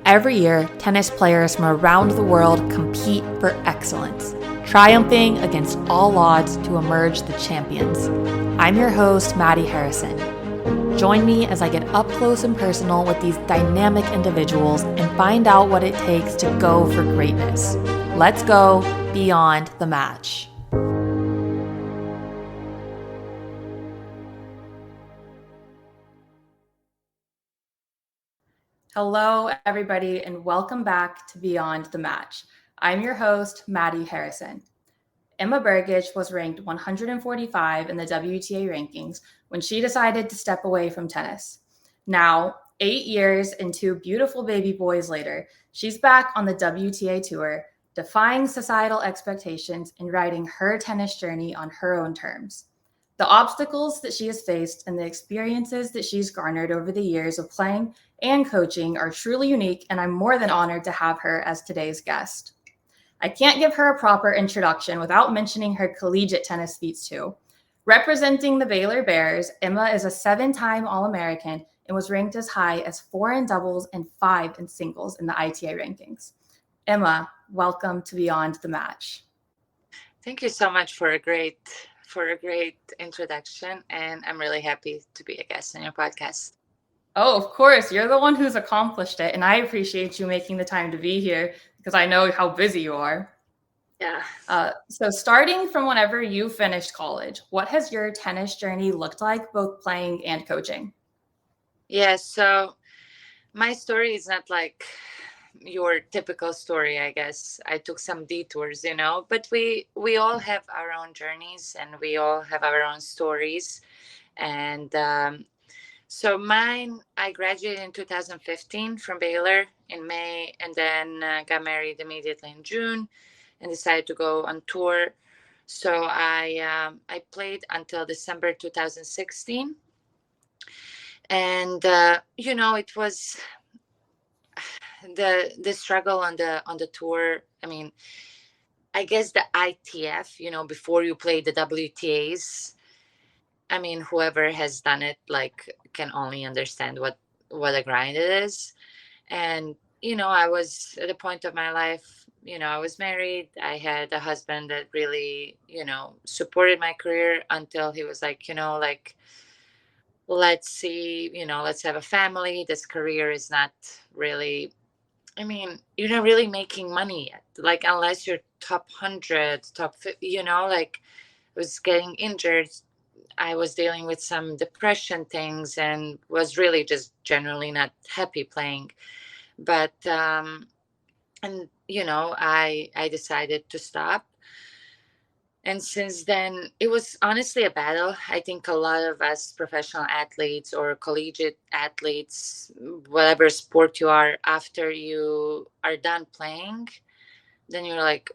Every year, tennis players from around the world compete for excellence, triumphing against all odds to emerge the champions. I'm your host, Madi Harrison. Join me as I get up close and personal with these dynamic individuals and find out what it takes to go for greatness. Let's go beyond the match. Hello, everybody, and welcome back to Beyond the Match. I'm your host, Madi Harrison. Ema Burgic was ranked 145 in the WTA rankings when she decided to step away from tennis. Now, 8 years and 2 beautiful baby boys later, she's back on the WTA Tour, defying societal expectations and writing her tennis journey on her own terms. The obstacles that she has faced and the experiences that she's garnered over the years of playing and coaching are truly unique, and I'm more than honored to have her as today's guest. I can't give her a proper introduction without mentioning her collegiate tennis feats too. Representing the Baylor Bears, Ema is a 7-time All-American and was ranked as high as 4 in doubles and 5 in singles in the ITA rankings. Ema, welcome to Beyond the Match. Thank you so much for a great introduction, and I'm really happy to be a guest on your podcast. Oh, of course. You're the one who's accomplished it, and I appreciate you making the time to be here because I know how busy you are. Yeah. So starting from whenever you finished college, what has your tennis journey looked like, both playing and coaching? Yeah, so my story is not like your typical story, I guess. I took some detours, but we all have our own journeys and we all have our own stories. And so mine, I graduated in 2015 from Baylor in May, and then got married immediately in June and decided to go on tour. So I played until December 2016. And, it was the struggle on the tour. I mean, I guess the ITF, before you play the WTAs, I mean, whoever has done it, can only understand what a grind it is. And, I was at a point of my life, I was married. I had a husband that really, supported my career until he was like, let's see, let's have a family. This career is not really, I mean, you're not really making money yet. Unless you're top 100, top 50, I was getting injured. I was dealing with some depression things and was really just generally not happy playing. But, and, I decided to stop. And since then, it was honestly a battle. I think a lot of us professional athletes or collegiate athletes, whatever sport you are, after you are done playing, then you're like,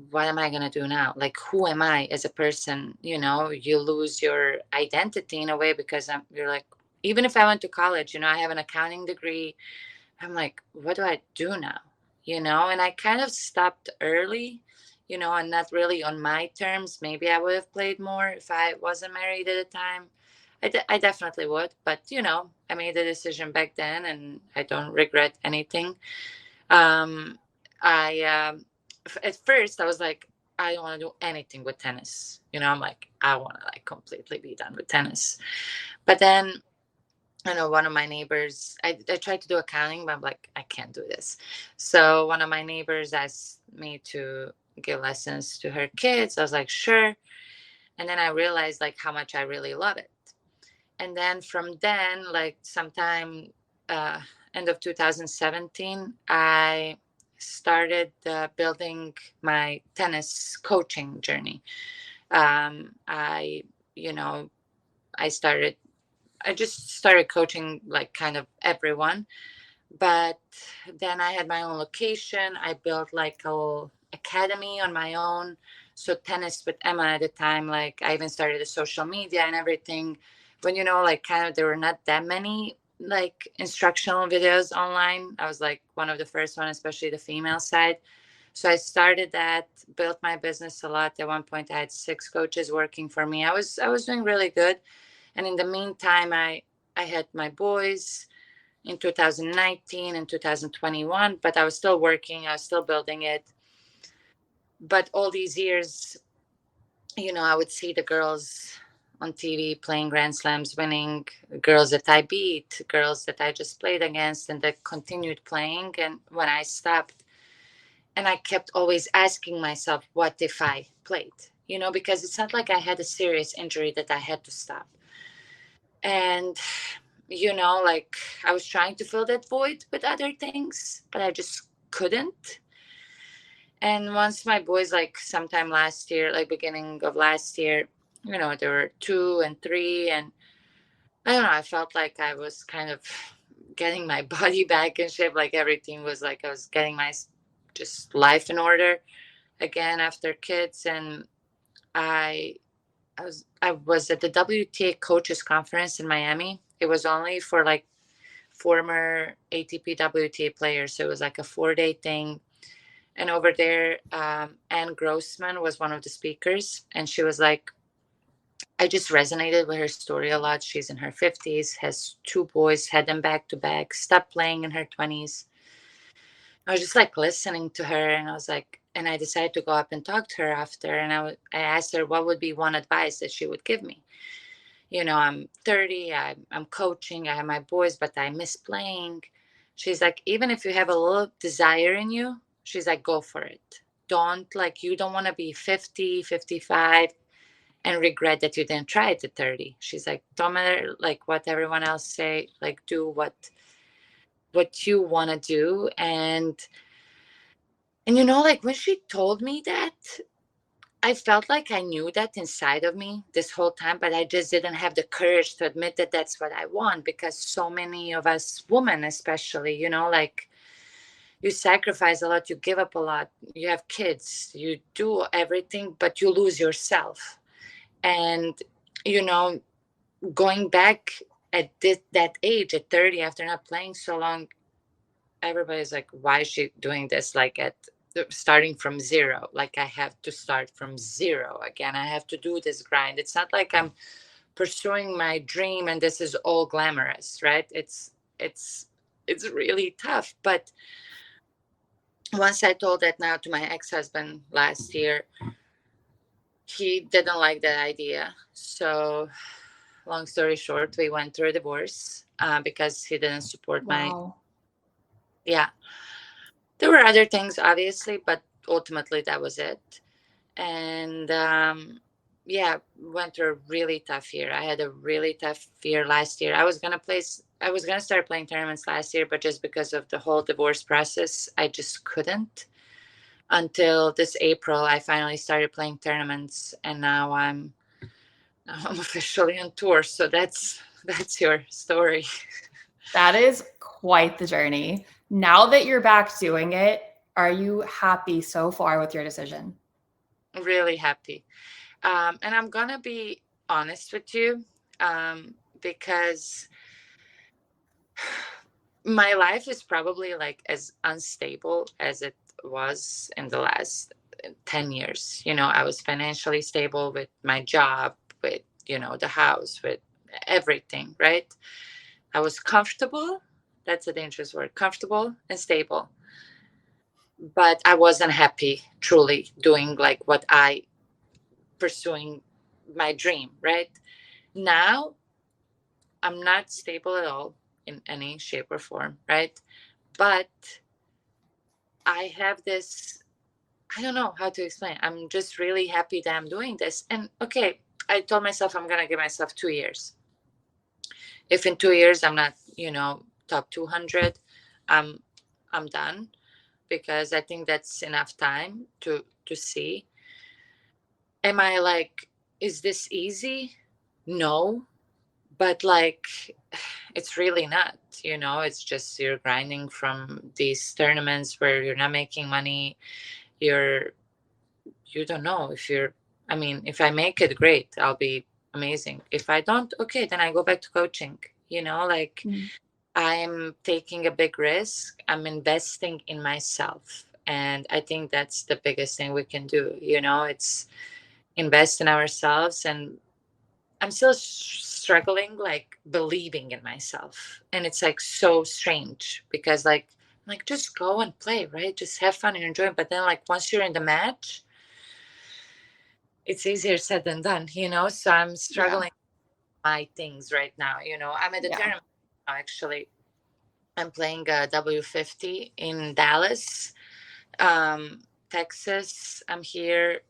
what am I going to do now? Who am I as a person? You lose your identity in a way because you're like, even if I went to college, I have an accounting degree. I'm like, what do I do now? And I kind of stopped early, and not really on my terms. Maybe I would have played more if I wasn't married at the time. I definitely would. But, I made the decision back then and I don't regret anything. At first I was like, I don't want to do anything with tennis. I'm like, I want to completely be done with tennis. But then, one of my neighbors, I tried to do accounting, but I'm like, I can't do this. So one of my neighbors asked me to give lessons to her kids. I was like, sure. And then I realized how much I really love it. And then from then, sometime end of 2017, I started building my tennis coaching journey. I just started coaching kind of everyone. But then I had my own location. I built a little academy on my own. So Tennis with Ema at the time, I even started the social media and everything. When, kind of there were not that many instructional videos online. I was one of the first one, especially the female side. So I started that, built my business a lot. At one point I had 6 coaches working for me. I was doing really good. And in the meantime, I had my boys. in 2019 and 2021, but I was still working, I was still building it. But all these years, I would see the girls on TV playing Grand Slams, winning, girls that I beat, girls that I just played against, and that continued playing. And when I stopped, and I kept always asking myself, what if I played? Because it's not like I had a serious injury that I had to stop. And, like I was trying to fill that void with other things, but I just couldn't. And once my boys, like sometime last year, like beginning of last year, they were 2 and 3, and I don't know, I felt like I was kind of getting my body back in shape. Like everything was like I was getting my just life in order again after kids. And I was at the WTA coaches conference in Miami. It was only for like former ATP WTA players, so it was like a 4-day thing. And over there, Anne Grossman was one of the speakers, and she was like, I just resonated with her story a lot. She's in her 50s, has 2 boys, had them back to back, stopped playing in her 20s. I was just like listening to her, and I was like, and I decided to go up and talk to her after. And I asked her what would be one advice that she would give me. I'm 30, I'm coaching, I have my boys, but I miss playing. She's like, even if you have a little desire in you, she's like, go for it. You don't want to be 50, 55 and regret that you didn't try it at 30. She's like, don't matter like what everyone else say, like do what you want to do. And like when she told me that, I felt like I knew that inside of me this whole time, but I just didn't have the courage to admit that that's what I want, because so many of us women, especially, like you sacrifice a lot, you give up a lot, you have kids, you do everything, but you lose yourself. And, you know, going back at that age, at 30, after not playing so long, everybody's like, why is she doing this? Like starting from zero, like I have to start from zero again. I have to do this grind. It's not like I'm pursuing my dream and this is all glamorous, right? It's really tough. But once I told that now to my ex-husband last year, he didn't like that idea. So long story short, we went through a divorce because he didn't support Wow. yeah. There were other things, obviously, but ultimately that was it. And yeah, went through a really tough year. I had a really tough year last year. I was gonna start playing tournaments last year, but just because of the whole divorce process, I just couldn't. Until this April, I finally started playing tournaments, and now I'm officially on tour. So that's your story. That is quite the journey. Now that you're back doing it, are you happy so far with your decision? Really happy. And I'm gonna be honest with you, because my life is probably like as unstable as it was in the last 10 years. I was financially stable with my job, with, the house, with everything, right? I was comfortable. That's a dangerous word, comfortable and stable. But I wasn't happy truly doing like what I pursuing my dream, right? Now I'm not stable at all in any shape or form, right? But I have this, I don't know how to explain. I'm just really happy that I'm doing this. And okay, I told myself I'm going to give myself 2 years. If in 2 years I'm not, top 200, I'm done, because I think that's enough time to see. Am I like, is this easy? No, but like it's really not. It's just you're grinding from these tournaments where you're not making money. You don't know if you're, I mean, if I make it, great, I'll be amazing. If I don't, okay, then I go back to coaching. Like I'm taking a big risk, I'm investing in myself, and I think that's the biggest thing we can do. It's invest in ourselves. And I'm still struggling, like believing in myself. And it's like so strange because like just go and play, right? Just have fun and enjoy it. But then like once you're in the match, it's easier said than done, you know? So I'm struggling with my things right now. You know, I'm at the tournament now, actually. I'm playing a W50 in Dallas, Texas. I'm here.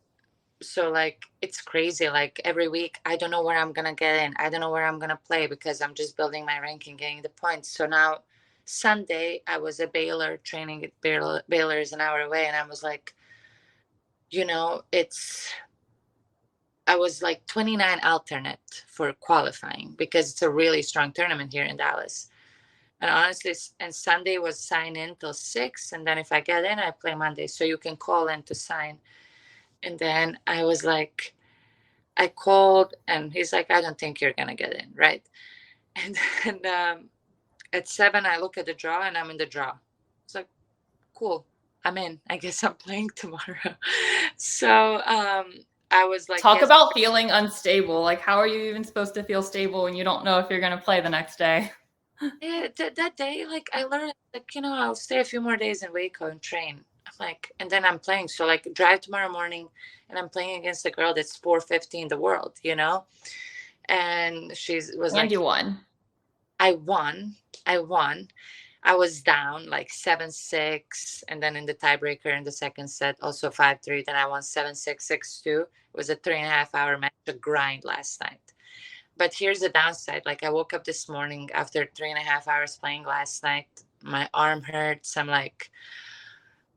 So like it's crazy. Like every week, I don't know where I'm gonna get in. I don't know where I'm gonna play because I'm just building my ranking, getting the points. So now Sunday, I was at Baylor training at Baylor. Baylor is an hour away, and I was like, you know, I was like 29 alternate for qualifying because it's a really strong tournament here in Dallas. And honestly, and Sunday was sign in till 6. And then if I get in, I play Monday. So you can call in to sign. And then I was like, I called and he's like, I don't think you're going to get in. Right. And then at 7, I look at the draw and I'm in the draw. It's like, cool. I'm in. I guess I'm playing tomorrow. So I was like, talk about feeling unstable. Like, how are you even supposed to feel stable when you don't know if you're going to play the next day? Yeah, that day, like I learned, like, you know, I'll stay a few more days in Waco and train. I'm like, and then I'm playing. So like drive tomorrow morning and I'm playing against a girl that's 450 in the world, you know? And was And like, you won. I won. I was down like 7-6. And then in the tiebreaker in the second set, also 5-3. Then I won 7-6, 6-2. It was a 3.5 hour match, a grind last night. But here's the downside. Like I woke up this morning after 3.5 hours playing last night. My arm hurts. I'm like,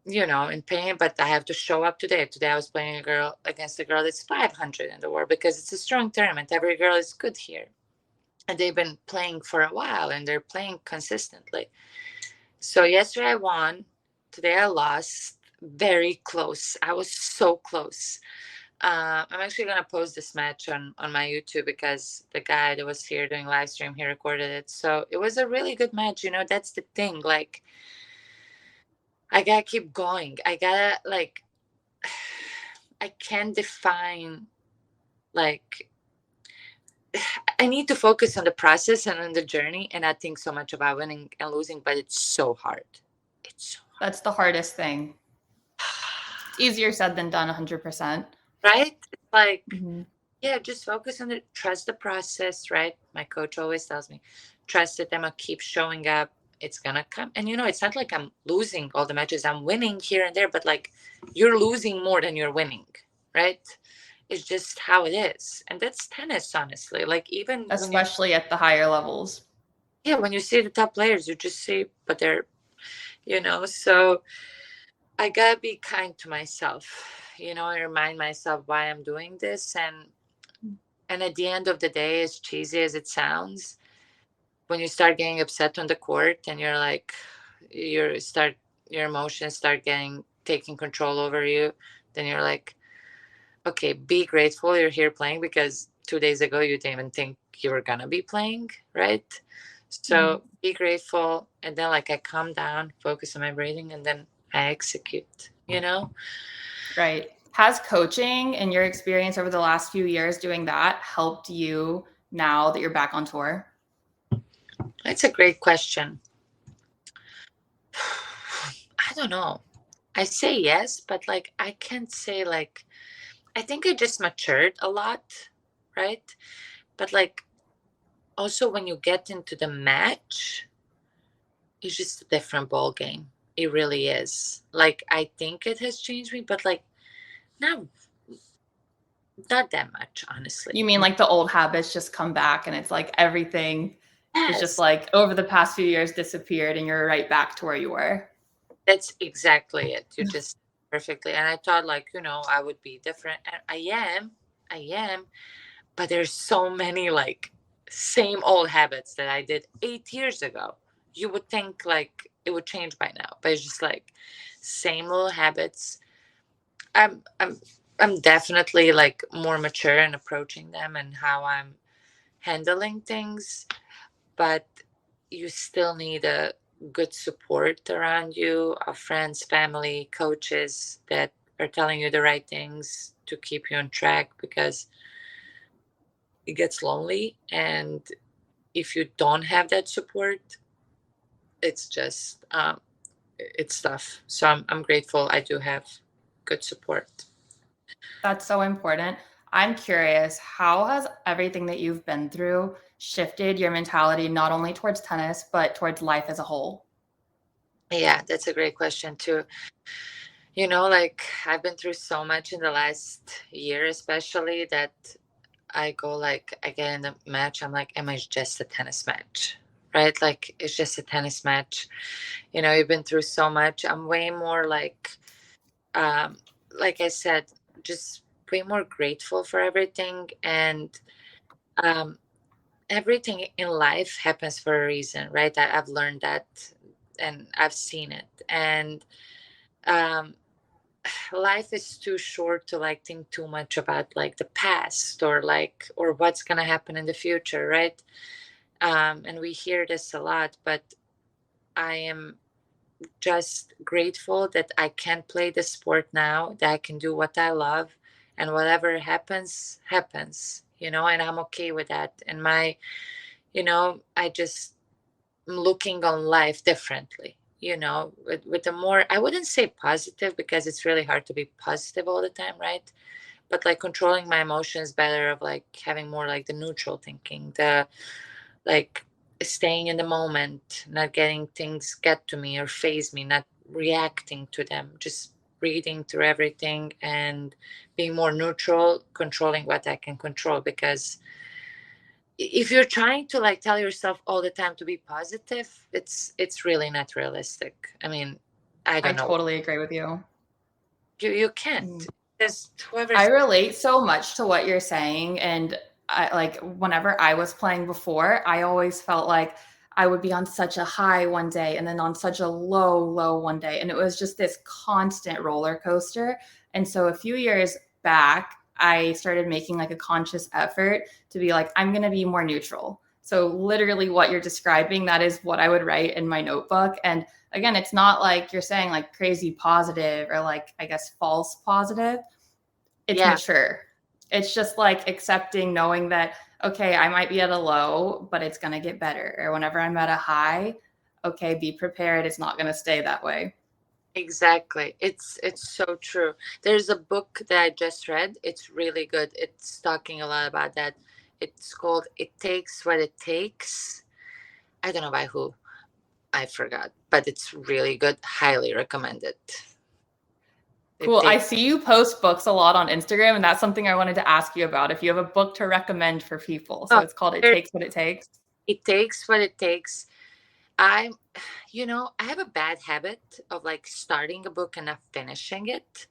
you know, in pain, but I have to show up today. Today I was playing against a girl that's 500 in the world because it's a strong tournament. Every girl is good here. And they've been playing for a while and they're playing consistently. So yesterday I won. Today I lost. Very close. I was so close. I'm actually gonna post this match on my YouTube because the guy that was here doing live stream, he recorded it. So it was a really good match. You know, that's the thing. Like, I gotta keep going. I gotta like, I can't define like. I need to focus on the process and on the journey, and not think so much about winning and losing. But it's so hard. It's so hard. That's the hardest thing. It's easier said than done, 100%. Right? It's like. Mm-hmm. Yeah, just focus on it. Trust the process, right? My coach always tells me, trust it, Emma, keep showing up. It's going to come. And, you know, it's not like I'm losing all the matches. I'm winning here and there, but like you're losing more than you're winning, right? It's just how it is. And that's tennis, honestly. Like even especially at the higher levels. Yeah, when you see the top players, you just see, but they're, you know, so I got to be kind to myself, you know, and remind myself why I'm doing this. And at the end of the day, as cheesy as it sounds, when you start getting upset on the court and you're like, your emotions start taking control over you, then you're like, okay, be grateful you're here playing because 2 days ago you didn't even think you were gonna be playing, right? So be grateful, and then like I calm down, focus on my breathing, and then I execute, you know? Right. Has coaching and your experience over the last few years doing that helped you now that you're back on tour? That's a great question. I don't know. I say yes, but like I can't say like, I think I just matured a lot, right? But like also when you get into the match, it's just a different ball game. It really is. Like I think it has changed me, but like not that much, honestly. You mean like the old habits just come back and it's like everything is just Yes. like over the past few years disappeared and you're right back to where you were? That's exactly it. You just perfectly. And I thought like, you know, I would be different. And I am, but there's so many like same old habits that I did 8 years ago. You would think like it would change by now, but it's just like same little habits. I'm definitely like more mature in approaching them and how I'm handling things, but you still need a good support around you, of friends, family, coaches that are telling you the right things to keep you on track, because it gets lonely. And if you don't have that support, it's just it's tough. So I'm grateful I do have good support. That's so important. I'm curious, how has everything that you've been through shifted your mentality, not only towards tennis, but towards life as a whole? Yeah, that's a great question too. Like I've been through so much in the last year, especially, that I go like, I get in the match, I'm like, am I just a tennis match? Right? Like it's just a tennis match. You've been through so much. I'm way more um, like I said, just way more grateful for everything. And um, everything in life happens for a reason, right? I've learned that and I've seen it. And um, life is too short to like think too much about like the past or what's going to happen in the future, right? And we hear this a lot, but I am just grateful that I can play the sport now, that I can do what I love, and whatever happens happens, and I'm okay with that. And I just am looking on life differently, with a more, I wouldn't say positive, because it's really hard to be positive all the time, right? But like controlling my emotions better, of like having more like the neutral thinking, the like staying in the moment, not getting things get to me or phase me, not reacting to them, just reading through everything and being more neutral, controlling what I can control. Because if you're trying to like tell yourself all the time to be positive, it's really not realistic. I mean, I I don't know. totally agree with you. You can't. Mm. There's I whoever's. relate so much to what you're saying. And I like whenever I was playing before, I always felt like I would be on such a high one day and then on such a low one day. And it was just this constant roller coaster. And so a few years back, I started making like a conscious effort to be like, I'm going to be more neutral. So literally what you're describing, that is what I would write in my notebook. And again, it's not like you're saying like crazy positive or like, I guess, false positive. It's Yeah, mature. It's just like accepting, knowing that, okay, I might be at a low, but it's going to get better. Or whenever I'm at a high, okay, be prepared. It's not going to stay that way. exactly. It's so true. There's a book that I just read. It's really good. It's talking a lot about that. It's called It Takes What It Takes. I don't know by who. I forgot, but it's really good. Highly recommend it. It Cool. I takes see you post books a lot on Instagram, and that's something I wanted to ask you about. If you have a book to recommend for people. So oh, it's called It there- Takes What It Takes. it takes what it takes. I I have a bad habit of like starting a book and not finishing it.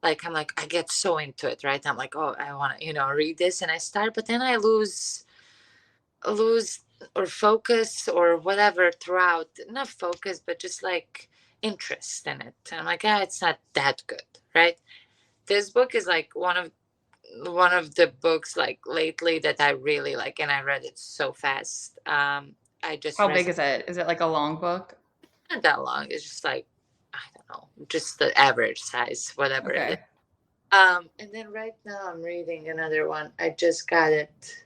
Like I'm like, I get so into it, right? I'm like, oh, I want to, read this, and I start, but then I lose or focus or whatever throughout, not focus, but just like interest in it. And I'm like, it's not that good, right? This book is like one of the books like lately that I really like, and I read it so fast. I just How read big is it? Is it like a long book? not that long. It's just like, I don't know, just the average size, whatever it is. Okay. And then right now I'm reading another one. I just got it.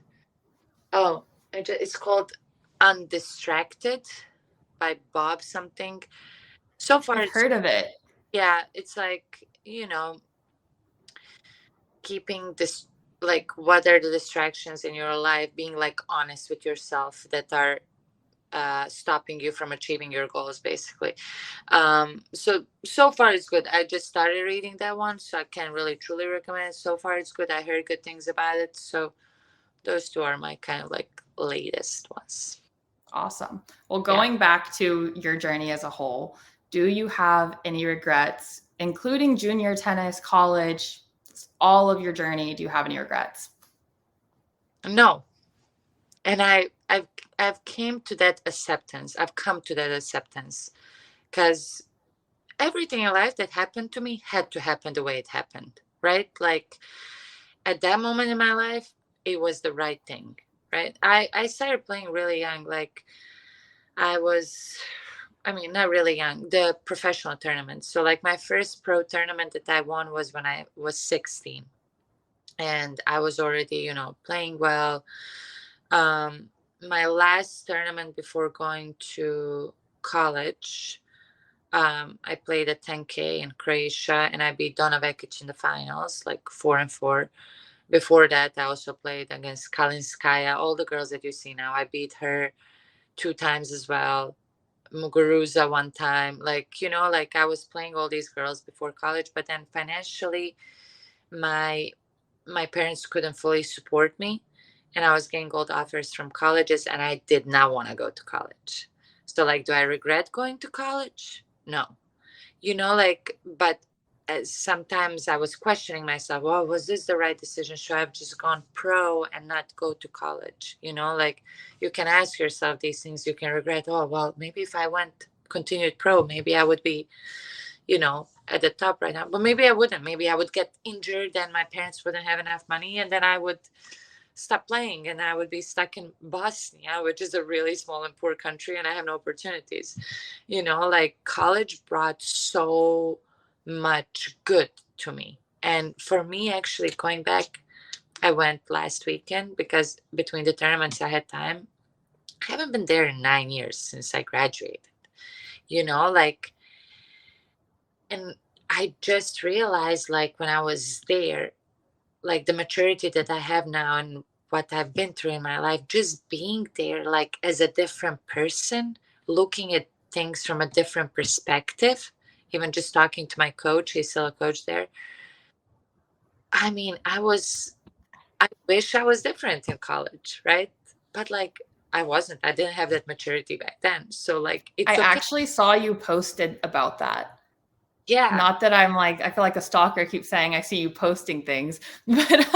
Oh, it's called Undistracted by Bob something. So far, I've it's, heard of it. yeah, it's like, keeping this, like, what are the distractions in your life, being like honest with yourself that are stopping you from achieving your goals, basically. So far it's good. I just started reading that one, so I can't really truly recommend it. So far it's good. I heard good things about it. So those two are my kind of like latest ones. Awesome. Well, Yeah. going back to your journey as a whole, do you have any regrets, including junior tennis, college, all of your journey? Do you have any regrets? No. And I've came to that acceptance. I've come to that acceptance, because everything in life that happened to me had to happen the way it happened, right? Like at that moment in my life, it was the right thing, right? I started playing really young. Like I was, I mean, not really young, the professional tournaments. So like my first pro tournament that I won was when I was 16. and I was already, playing well. My last tournament before going to college, I played a 10K in Croatia, and I beat Donna Vekic in the finals, like 4-4. Before that, I also played against Kalinskaya, all the girls that you see now. I beat her 2 times as well. Muguruza one time. Like I was playing all these girls before college, but then financially, my my parents couldn't fully support me, and I was getting gold offers from colleges, and I did not want to go to college. So, like, do I regret going to college? No. But sometimes I was questioning myself, well, was this the right decision? Should I have just gone pro and not go to college? Like, you can ask yourself these things. You can regret, oh, well, maybe if I went continued pro, maybe I would be, at the top right now. But maybe I wouldn't. Maybe I would get injured and my parents wouldn't have enough money, and then I would stop playing and I would be stuck in Bosnia, which is a really small and poor country, and I have no opportunities. Like, college brought so much good to me. And for me, actually, going back, I went last weekend because between the tournaments I had time. I haven't been there in 9 years since I graduated, like, and I just realized, like, when I was there, like, the maturity that I have now and what I've been through in my life, just being there, like, as a different person, looking at things from a different perspective, even just talking to my coach, he's still a coach there. I mean, I wish I was different in college, right? But, like, I wasn't. I didn't have that maturity back then. So, like, I it's okay. actually saw you posted about that. Yeah. Not that I'm like, I feel like a stalker keeps saying I see you posting things, but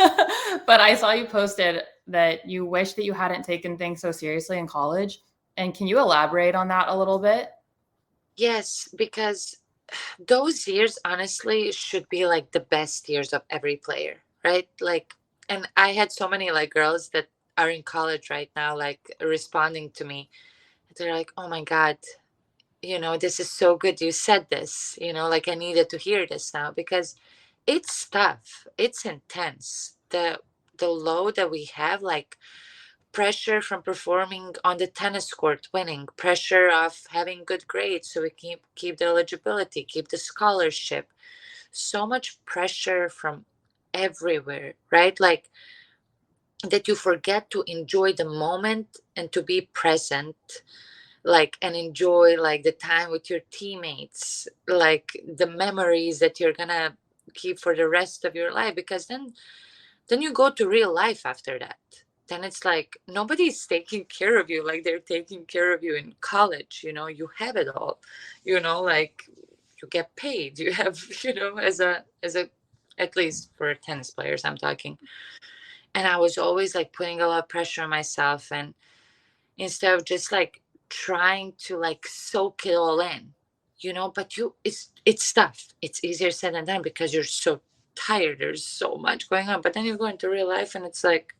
but I saw you posted that you wish that you hadn't taken things so seriously in college. And can you elaborate on that a little bit? Yes, because those years honestly should be like the best years of every player, right? Like, and I had so many like girls that are in college right now, like, responding to me. They're like, oh my God, this is so good you said this, like, I needed to hear this now, because it's tough, it's intense. The load that we have, like, pressure from performing on the tennis court, winning, pressure of having good grades so we keep the eligibility, keep the scholarship. So much pressure from everywhere, right? Like, that you forget to enjoy the moment and to be present, like, and enjoy, like, the time with your teammates, like, the memories that you're gonna keep for the rest of your life, because then you go to real life after that. Then it's like nobody's taking care of you like they're taking care of you in college. You have it all. Like, you get paid. You have, as a at least for tennis players I'm talking. And I was always like putting a lot of pressure on myself, and instead of just like trying to like soak it all in, but it's tough. It's easier said than done because you're so tired. There's so much going on. But then you go into real life and it's like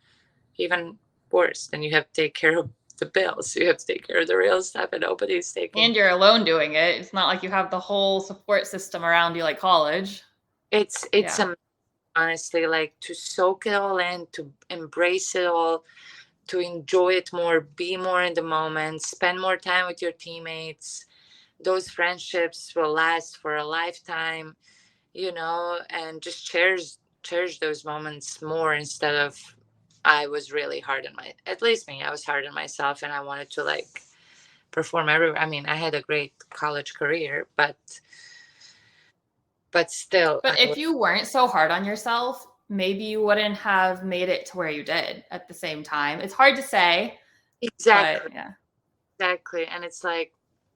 even worse. Then you have to take care of the bills. You have to take care of the real stuff, and nobody's taking. And you're alone doing it. It's not like you have the whole support system around you like college. It's Yeah. honestly, like, to soak it all in, to embrace it all, to enjoy it more, be more in the moment, spend more time with your teammates. Those friendships will last for a lifetime, and just cherish those moments more, instead of, I was really hard on at least me, I was hard on myself, and I wanted to like perform everywhere. I mean, I had a great college career, but still, But if you weren't so hard on yourself, maybe you wouldn't have made it to where you did at the same time. It's hard to say, exactly, but yeah. exactly, and it's like,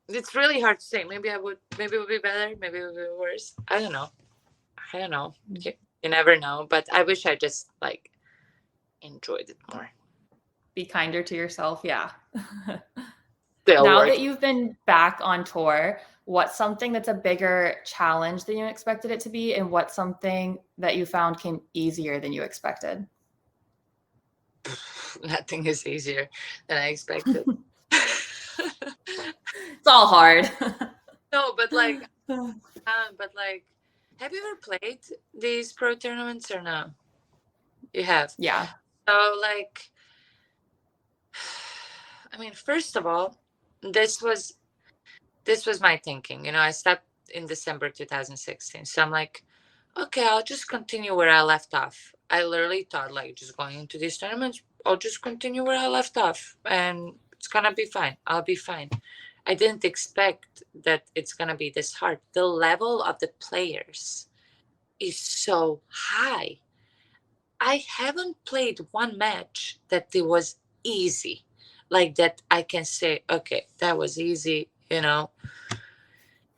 it's really hard to say. Maybe it would be better. Maybe it would be worse. I don't know. You never know. But I wish I just like enjoyed it more. Be kinder to yourself. Yeah. Still Now that working. you've been back on tour, what's something that's a bigger challenge than you expected it to be? And what's something that you found came easier than you expected? Nothing is easier than I expected. It's all hard. No, but like, have you ever played these pro tournaments or no? You have. Yeah. So like, I mean, first of all, this was my thinking. I stopped in December 2016. So I'm like, okay, I'll just continue where I left off. I literally thought like just going into these tournaments, I'll just continue where I left off and it's gonna be fine. I'll be fine. I didn't expect that it's gonna be this hard. The level of the players is so high. I haven't played one match that it was easy. Like that I can say, okay, that was easy,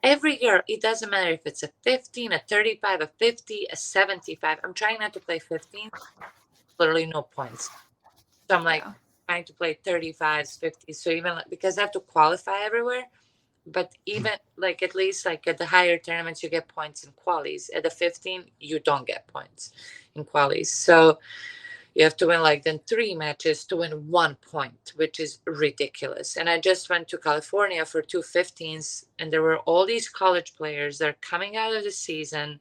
Every girl, it doesn't matter if it's a 15, a 35, a 50, a 75. I'm trying not to play 15, literally no points. So I'm like trying to play 35s, 50s. So even because I have to qualify everywhere, but even like at least like at the higher tournaments, you get points in qualies. At the 15, you don't get points in qualies. So you have to win like then 3 matches to win 1 point, which is ridiculous. And I just went to California for 2 15s, and there were all these college players. They're coming out of the season.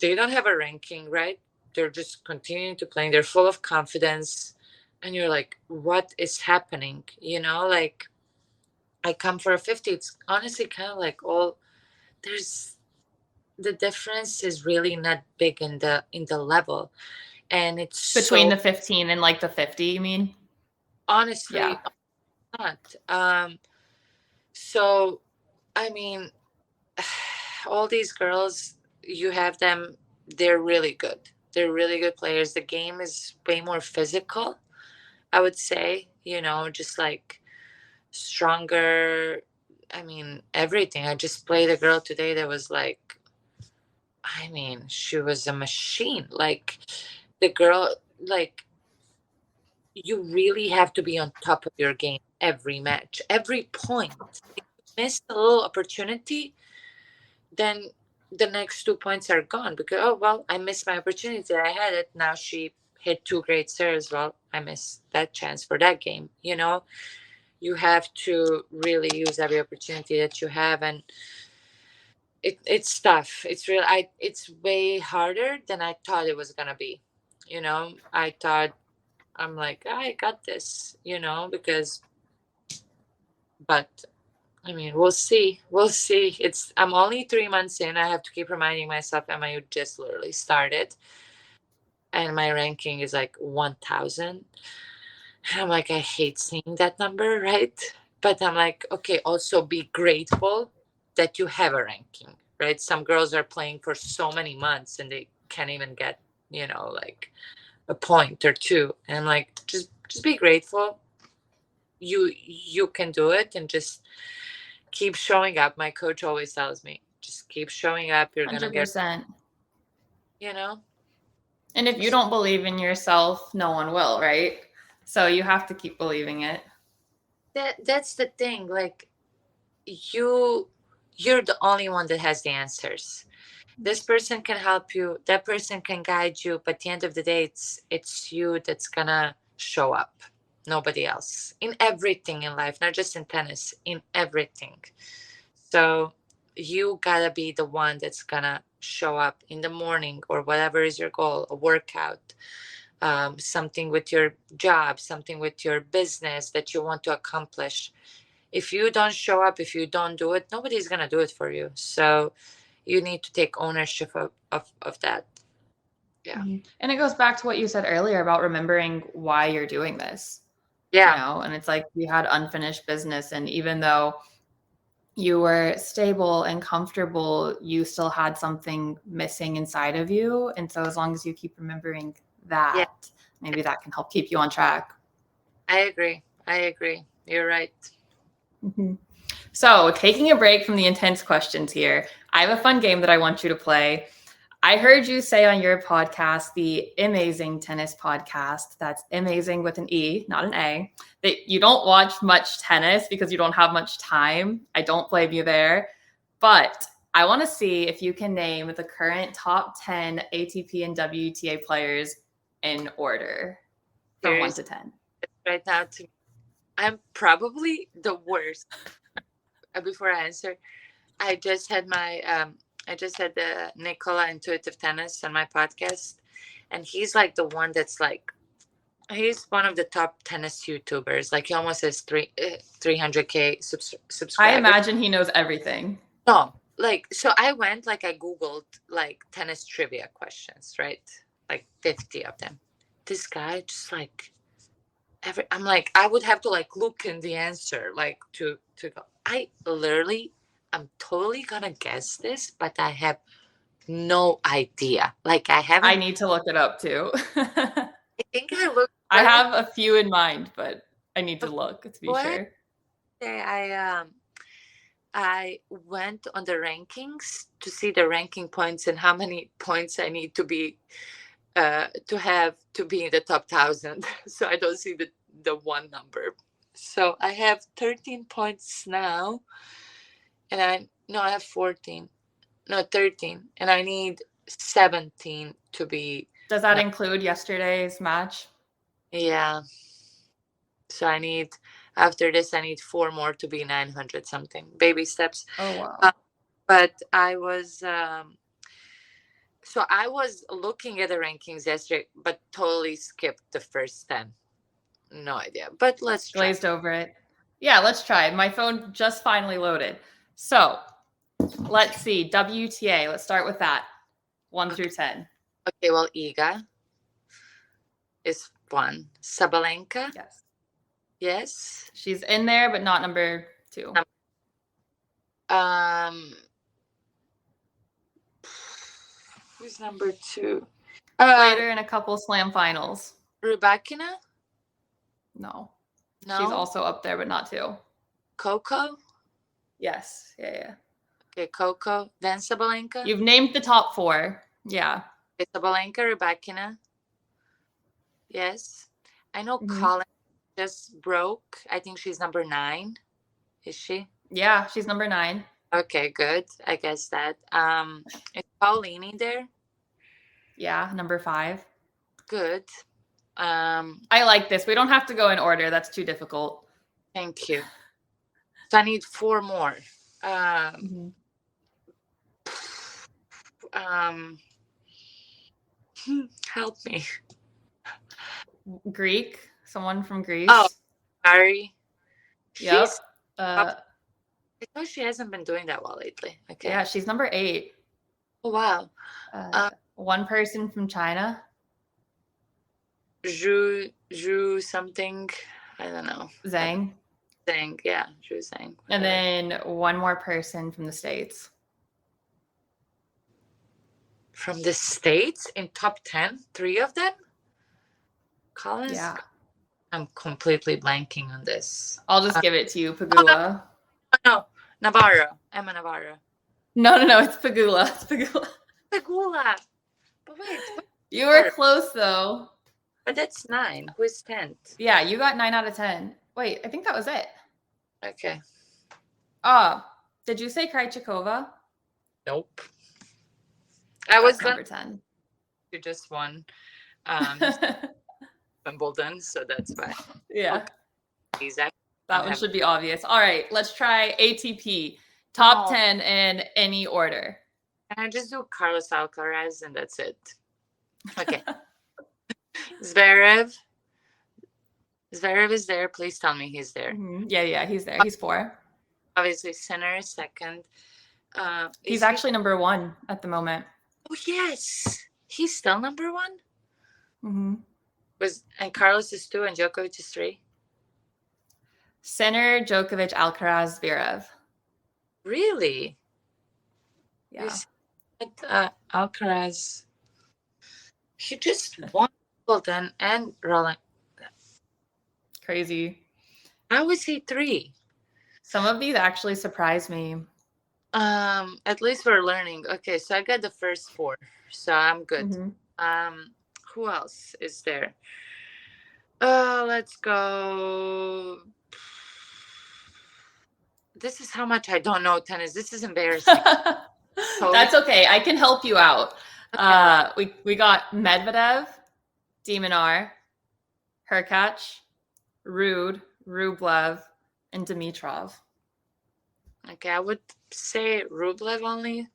They don't have a ranking, right? They're just continuing to play. They're full of confidence. And you're like, what is happening? Like I come for a 50. It's honestly kind of like the difference is really not big in the level. And it's between the 15 and like the 50, you mean? Honestly, not. So, I mean, all these girls, you have them, they're really good. They're really good players. The game is way more physical, I would say, just like stronger. I mean, everything. I just played a girl today that was like, I mean, she was a machine. Like, the girl, like, you really have to be on top of your game every match, every point. If you miss a little opportunity, then the next 2 points are gone because, oh, well, I missed my opportunity. I had it. Now she hit 2 great serves. Well, I missed that chance for that game. You have to really use every opportunity that you have. And it's tough. It's way harder than I thought it was going to be. I thought, I'm like, I got this, but I mean, we'll see. We'll see. I'm only 3 months in. I have to keep reminding myself, Emma, you just literally started. And my ranking is like 1,000. And I'm like, I hate seeing that number, right? But I'm like, okay, also be grateful that you have a ranking, right? Some girls are playing for so many months and they can't even get, like a point or 2. And I'm like, just be grateful. You can do it and just keep showing up. My coach always tells me, just keep showing up. You're 100%. gonna get, And if you don't believe in yourself, no one will, right? So you have to keep believing it. That's the thing. Like you're the only one that has the answers. This person can help you, that person can guide you, but at the end of the day, it's you that's gonna show up. Nobody else. In everything in life, not just in tennis, in everything. So you gotta be the one that's gonna show up in the morning or whatever is your goal, a workout, something with your job, something with your business that you want to accomplish. If you don't show up, if you don't do it, nobody's gonna do it for you. So you need to take ownership of that. Yeah. And it goes back to what you said earlier about remembering why you're doing this. Yeah. And it's like you had unfinished business, and even though you were stable and comfortable, you still had something missing inside of you. And so as long as you keep remembering that, maybe that can help keep you on track. I agree. You're right. Mm-hmm. So taking a break from the intense questions here, I have a fun game that I want you to play. I heard you say on your podcast, the Amazing Tennis Podcast, that's amazing with an E, not an A, that you don't watch much tennis because you don't have much time. I don't blame you there. But I want to see if you can name the current top 10 ATP and WTA players in order from 1 to 10. Right now, I'm probably the worst. Before I answer, I just had the Nicola Intuitive Tennis on my podcast, and he's like the one that's like, he's one of the top tennis YouTubers. Like he almost has 300K subscribers. I imagine he knows everything. No, like, so I went, like, I Googled like tennis trivia questions, right? Like 50 of them. This guy just like, I'm like, I would have to like look in the answer, like to go. I'm totally gonna guess this, but I have no idea. Like I haven't. I need to look it up too. I think I looked. I have a few in mind, but I need to look to be What? sure. I went on the rankings to see the ranking points and how many points I need to be to have to be in the top 1,000. So I don't see the one number. So I have 13 points now, and I have 14, no 13, and I need 17 to be. Does that include yesterday's match? Yeah. So after this, I need 4 more to be 900 something. Baby steps. Oh, wow. But I was, so I was looking at the rankings yesterday, but totally skipped the first 10. No idea, but let's try. Glazed over it. Yeah, let's try. My phone just finally loaded. So let's see. WTA, let's start with that. 1 through 10. Okay, well, Iga is 1. Sabalenka? Yes. Yes. She's in there, but not number 2. Who's number 2? Played her in a couple slam finals. Rybakina? No. No. She's also up there, but not 2. Coco? Yes. Yeah. Okay, Coco. Then Sabalenka? You've named the top 4. Yeah. Okay, Sabalenka, Rybakina. Yes. I know Colin just broke. I think she's number 9. Is she? Yeah, she's number 9. Okay, good. I guess that. Is Paulini there? Yeah, number 5. Good. I like this. We don't have to go in order. That's too difficult. Thank you. So I need 4 more. Help me. Greek. Someone from Greece. Oh, sorry. Yep. I thought she hasn't been doing that well lately. Okay. Yeah, she's number 8. Oh, wow. One person from China. Zhu something. I don't know. Zhang. Yeah, Zhu Zhang. And then one more person from the States. From the States in top 10? 3 of them? Collins? Yeah. I'm completely blanking on this. I'll just give it to you, Pagula. No, Navarro. Ema Navarro. No, it's Pagula. It's Pagula. Pagula. But wait. You were close, though. But that's 9. Who is 10th? Yeah, you got 9 out of 10. Wait, I think that was it. Okay. Did you say Krejcikova? Nope. I was number 10. You just won Wimbledon, so that's why. Yeah. Okay. Exactly. That one should be obvious. All right, let's try ATP. Top 10 in any order. Can I just do Carlos Alcaraz and that's it? Okay. Zverev is there. Please tell me he's there. Yeah, he's there. He's 4. Obviously, Sinner is 2nd. He's actually number 1 at the moment. Oh, yes. He's still number 1? And Carlos is 2 and Djokovic is 3? Sinner, Djokovic, Alcaraz, Zverev. Really? Yeah. Alcaraz. He just won Wimbledon and Roland. Crazy. How is he 3? Some of these actually surprise me. At least we're learning. Okay, so I got the first 4, so I'm good. Who else is there? Let's go. This is how much I don't know tennis. This is embarrassing. That's okay. I can help you out. Okay. We got Medvedev, Demonar, Hurkacz, Rude, Rublev, and Dimitrov. Okay, I would say Rublev only.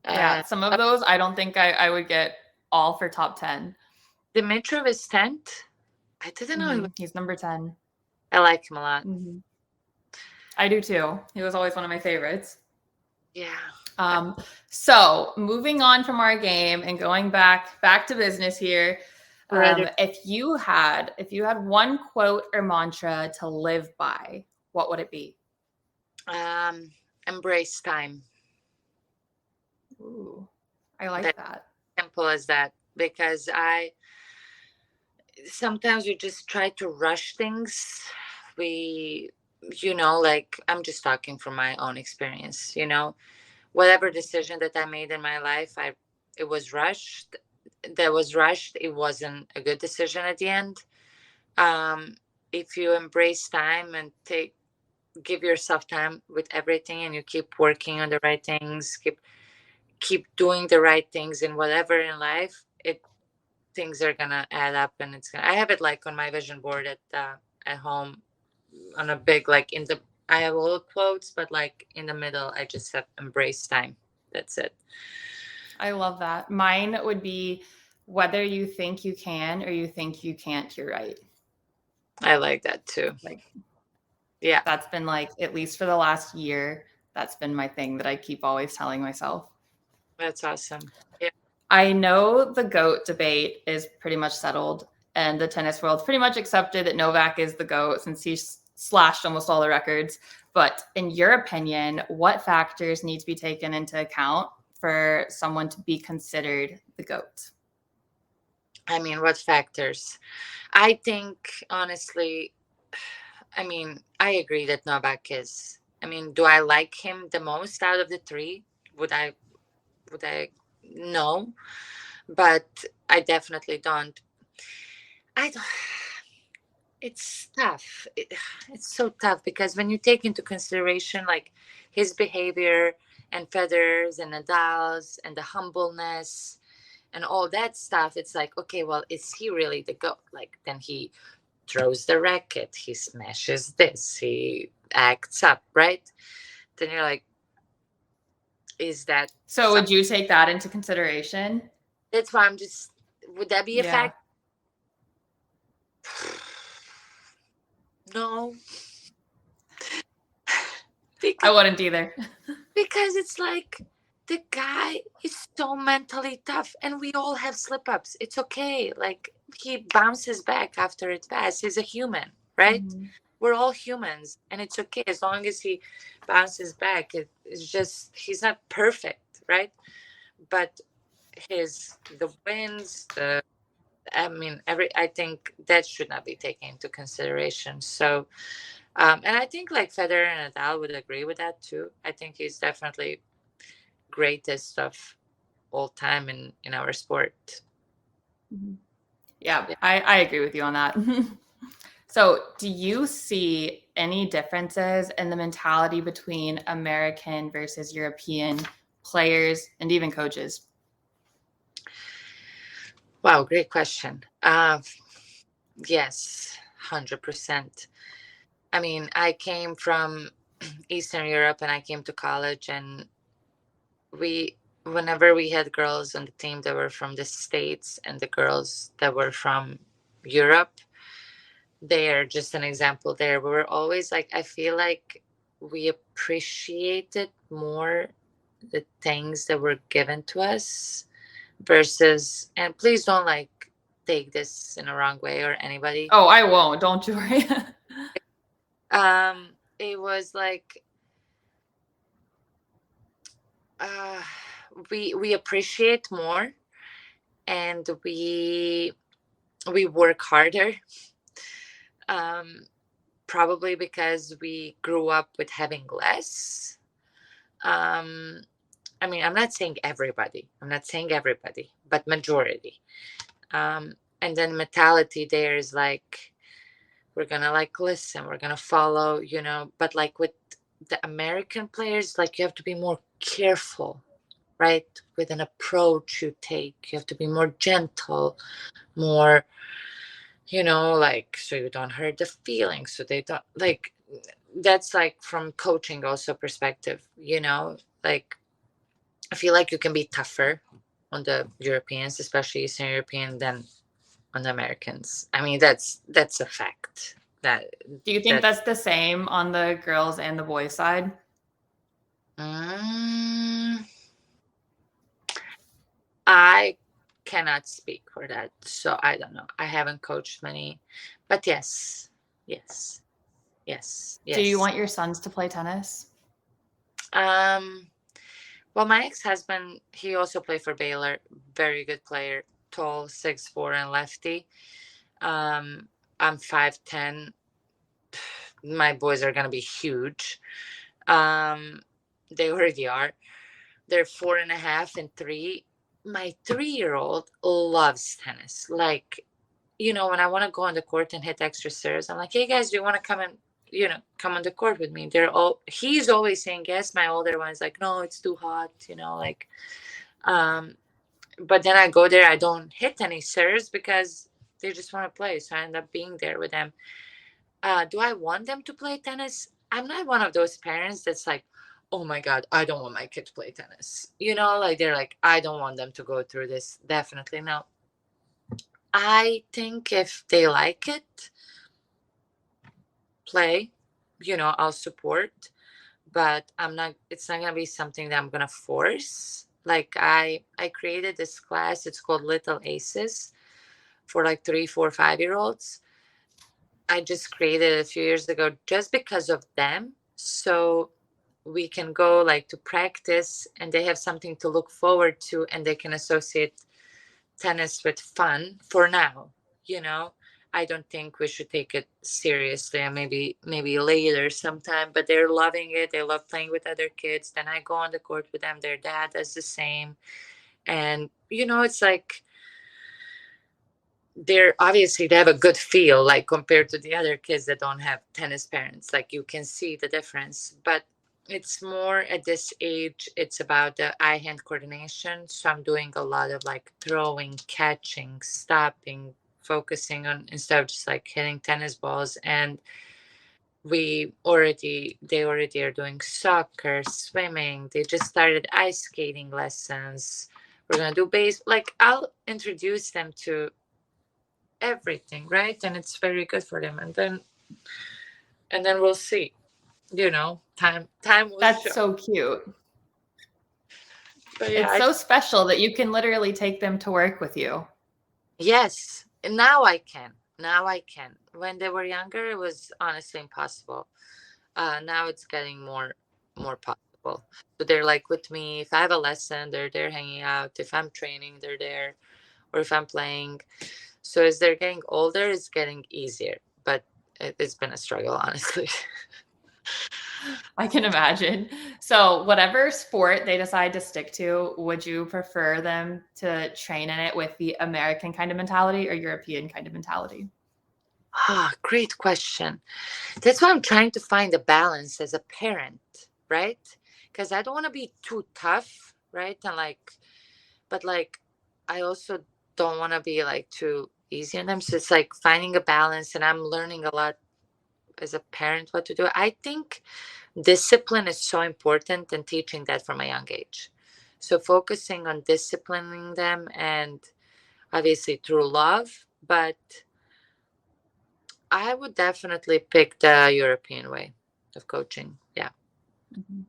Yeah, some of those I don't think I would get all for top 10. Dimitrov is 10th. I didn't know. He's number 10. I like him a lot. I do too. He was always one of my favorites. Yeah. So moving on from our game and going back to business here. If you had one quote or mantra to live by, what would it be? Embrace time. Ooh, I like that. Simple as that, because sometimes we just try to rush things. I'm just talking from my own experience, whatever decision that I made in my life, it was rushed. It wasn't a good decision at the end. If you embrace time and give yourself time with everything, and you keep working on the right things, keep doing the right things in whatever in life, things are gonna add up, and I have it like on my vision board at home, on a big, like I have all quotes, but like in the middle I just have embrace time. That's it. I love that. Mine would be, whether you think you can or you think you can't, you're right. I like that too. Yeah. That's been like, at least for the last year, that's been my thing that I keep always telling myself. That's awesome. Yeah. I know the GOAT debate is pretty much settled, and the tennis world pretty much accepted that Novak is the GOAT since he's slashed almost all the records. But in your opinion, what factors need to be taken into account for someone to be considered the GOAT? I mean, what factors? I think, honestly, I agree that Novak is. Do I like him the most out of the three? Would I? No, but I definitely don't. It's tough. It's so tough, because when you take into consideration like his behavior and Federer's and Nadal's and the humbleness and all that stuff, it's like, okay, well, is he really the GOAT? Like, then he throws the racket, he smashes this, he acts up, right? Then you're like, is that so? Would you take that into consideration? That's why would that be a fact? No. I wouldn't either. Because it's like, the guy is so mentally tough, and we all have slip-ups. It's okay. Like, he bounces back after it passes. He's a human, right? We're all humans, and it's okay as long as he bounces back. It's just, he's not perfect, right? But the wins, I think that should not be taken into consideration. So, and I think like Federer and Nadal would agree with that too. I think he's definitely greatest of all time in our sport. Yeah, I agree with you on that. So do you see any differences in the mentality between American versus European players and even coaches? Wow, great question. Yes, 100%. I came from Eastern Europe, and I came to college, and whenever we had girls on the team that were from the States and the girls that were from Europe, they're just an example there. We were always like, I feel like we appreciated more the things that were given to us versus, and please don't like take this in a wrong way or anybody. Oh, I won't. Don't you worry. It was like, we appreciate more, and we work harder. Probably because we grew up with having less. I'm not saying everybody, but majority. And then mentality there is like, we're gonna like listen, we're gonna follow, but like with the American players, like, you have to be more careful, right? With an approach you take, you have to be more gentle, more, like, so you don't hurt the feelings, so they don't, like, that's like from coaching also perspective, like, I feel like you can be tougher, on the Europeans, especially Eastern European, than on the Americans. I mean, that's a fact. That Do you think that that's the same on the girls and the boys side? mm, I cannot speak for that, so I don't know. I haven't coached many, but yes, yes, yes, Do you yes. want your sons to play tennis? Um, well, my ex-husband, he also played for Baylor. Very good player, tall, 6'4", and lefty. Um, I'm 5'10". My boys are gonna be huge. Um, they already are. They're 4.5 and 3. My 3-year-old loves tennis. Like, when I want to go on the court and hit extra serves, I'm like, hey guys, do you want to come and come on the court with me? He's always saying yes. My older one is like, no, it's too hot, like, but then I go there, I don't hit any serves because they just want to play. So I end up being there with them. Do I want them to play tennis? I'm not one of those parents that's like, oh my God, I don't want my kid to play tennis. Like they're like, I don't want them to go through this. Definitely no. I think if they like it, play, I'll support, but it's not gonna be something that I'm gonna force. Like I created this class, it's called Little Aces for like 3, 4, 5 year olds. I just created it a few years ago just because of them. So we can go like to practice and they have something to look forward to and they can associate tennis with fun for now. you know I don't think we should take it seriously, and maybe later sometime, but they're loving it. They love playing with other kids. Then I go on the court with them, their dad does the same. And it's like they have a good feel, like compared to the other kids that don't have tennis parents. Like you can see the difference. But it's more at this age, it's about the eye hand coordination. So I'm doing a lot of like throwing, catching, stopping, focusing on, instead of just like hitting tennis balls. And they already are doing soccer, swimming. They just started ice skating lessons. We're gonna do base. Like I'll introduce them to everything, right? And it's very good for them. And then we'll see. Time will That's show. so cute. But yeah, It's so special that you can literally take them to work with you. yes. Now I can. When they were younger, it was honestly impossible. Now it's getting more possible. So they're like with me. If I have a lesson, they're there hanging out. If I'm training, they're there. Or if I'm playing. So as they're getting older, it's getting easier. But it's been a struggle, honestly. I can imagine. So, whatever sport they decide to stick to, would you prefer them to train in it with the American kind of mentality or European kind of mentality? Great question. That's why I'm trying to find a balance as a parent, right? Because I don't want to be too tough, right? But like, I also don't want to be like too easy on them. So it's like finding a balance, and I'm learning a lot as a parent what to do. I think discipline is so important, and teaching that from a young age. So focusing on disciplining them, and obviously through love, but I would definitely pick the European way of coaching. Yeah. Mhm.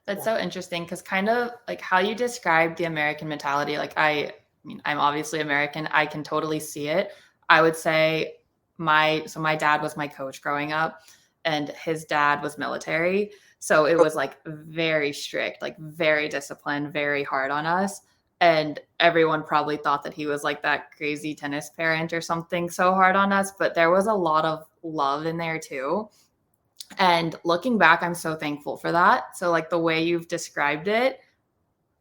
That's so interesting because kind of like how you described the American mentality, like I mean, I'm obviously American. I can totally see it. I would say my dad was my coach growing up and his dad was military. So it was like very strict, like very disciplined, very hard on us. And everyone probably thought that he was like that crazy tennis parent or something so hard on us, but there was a lot of love in there too. And looking back, I'm so thankful for that. So, like the way you've described it,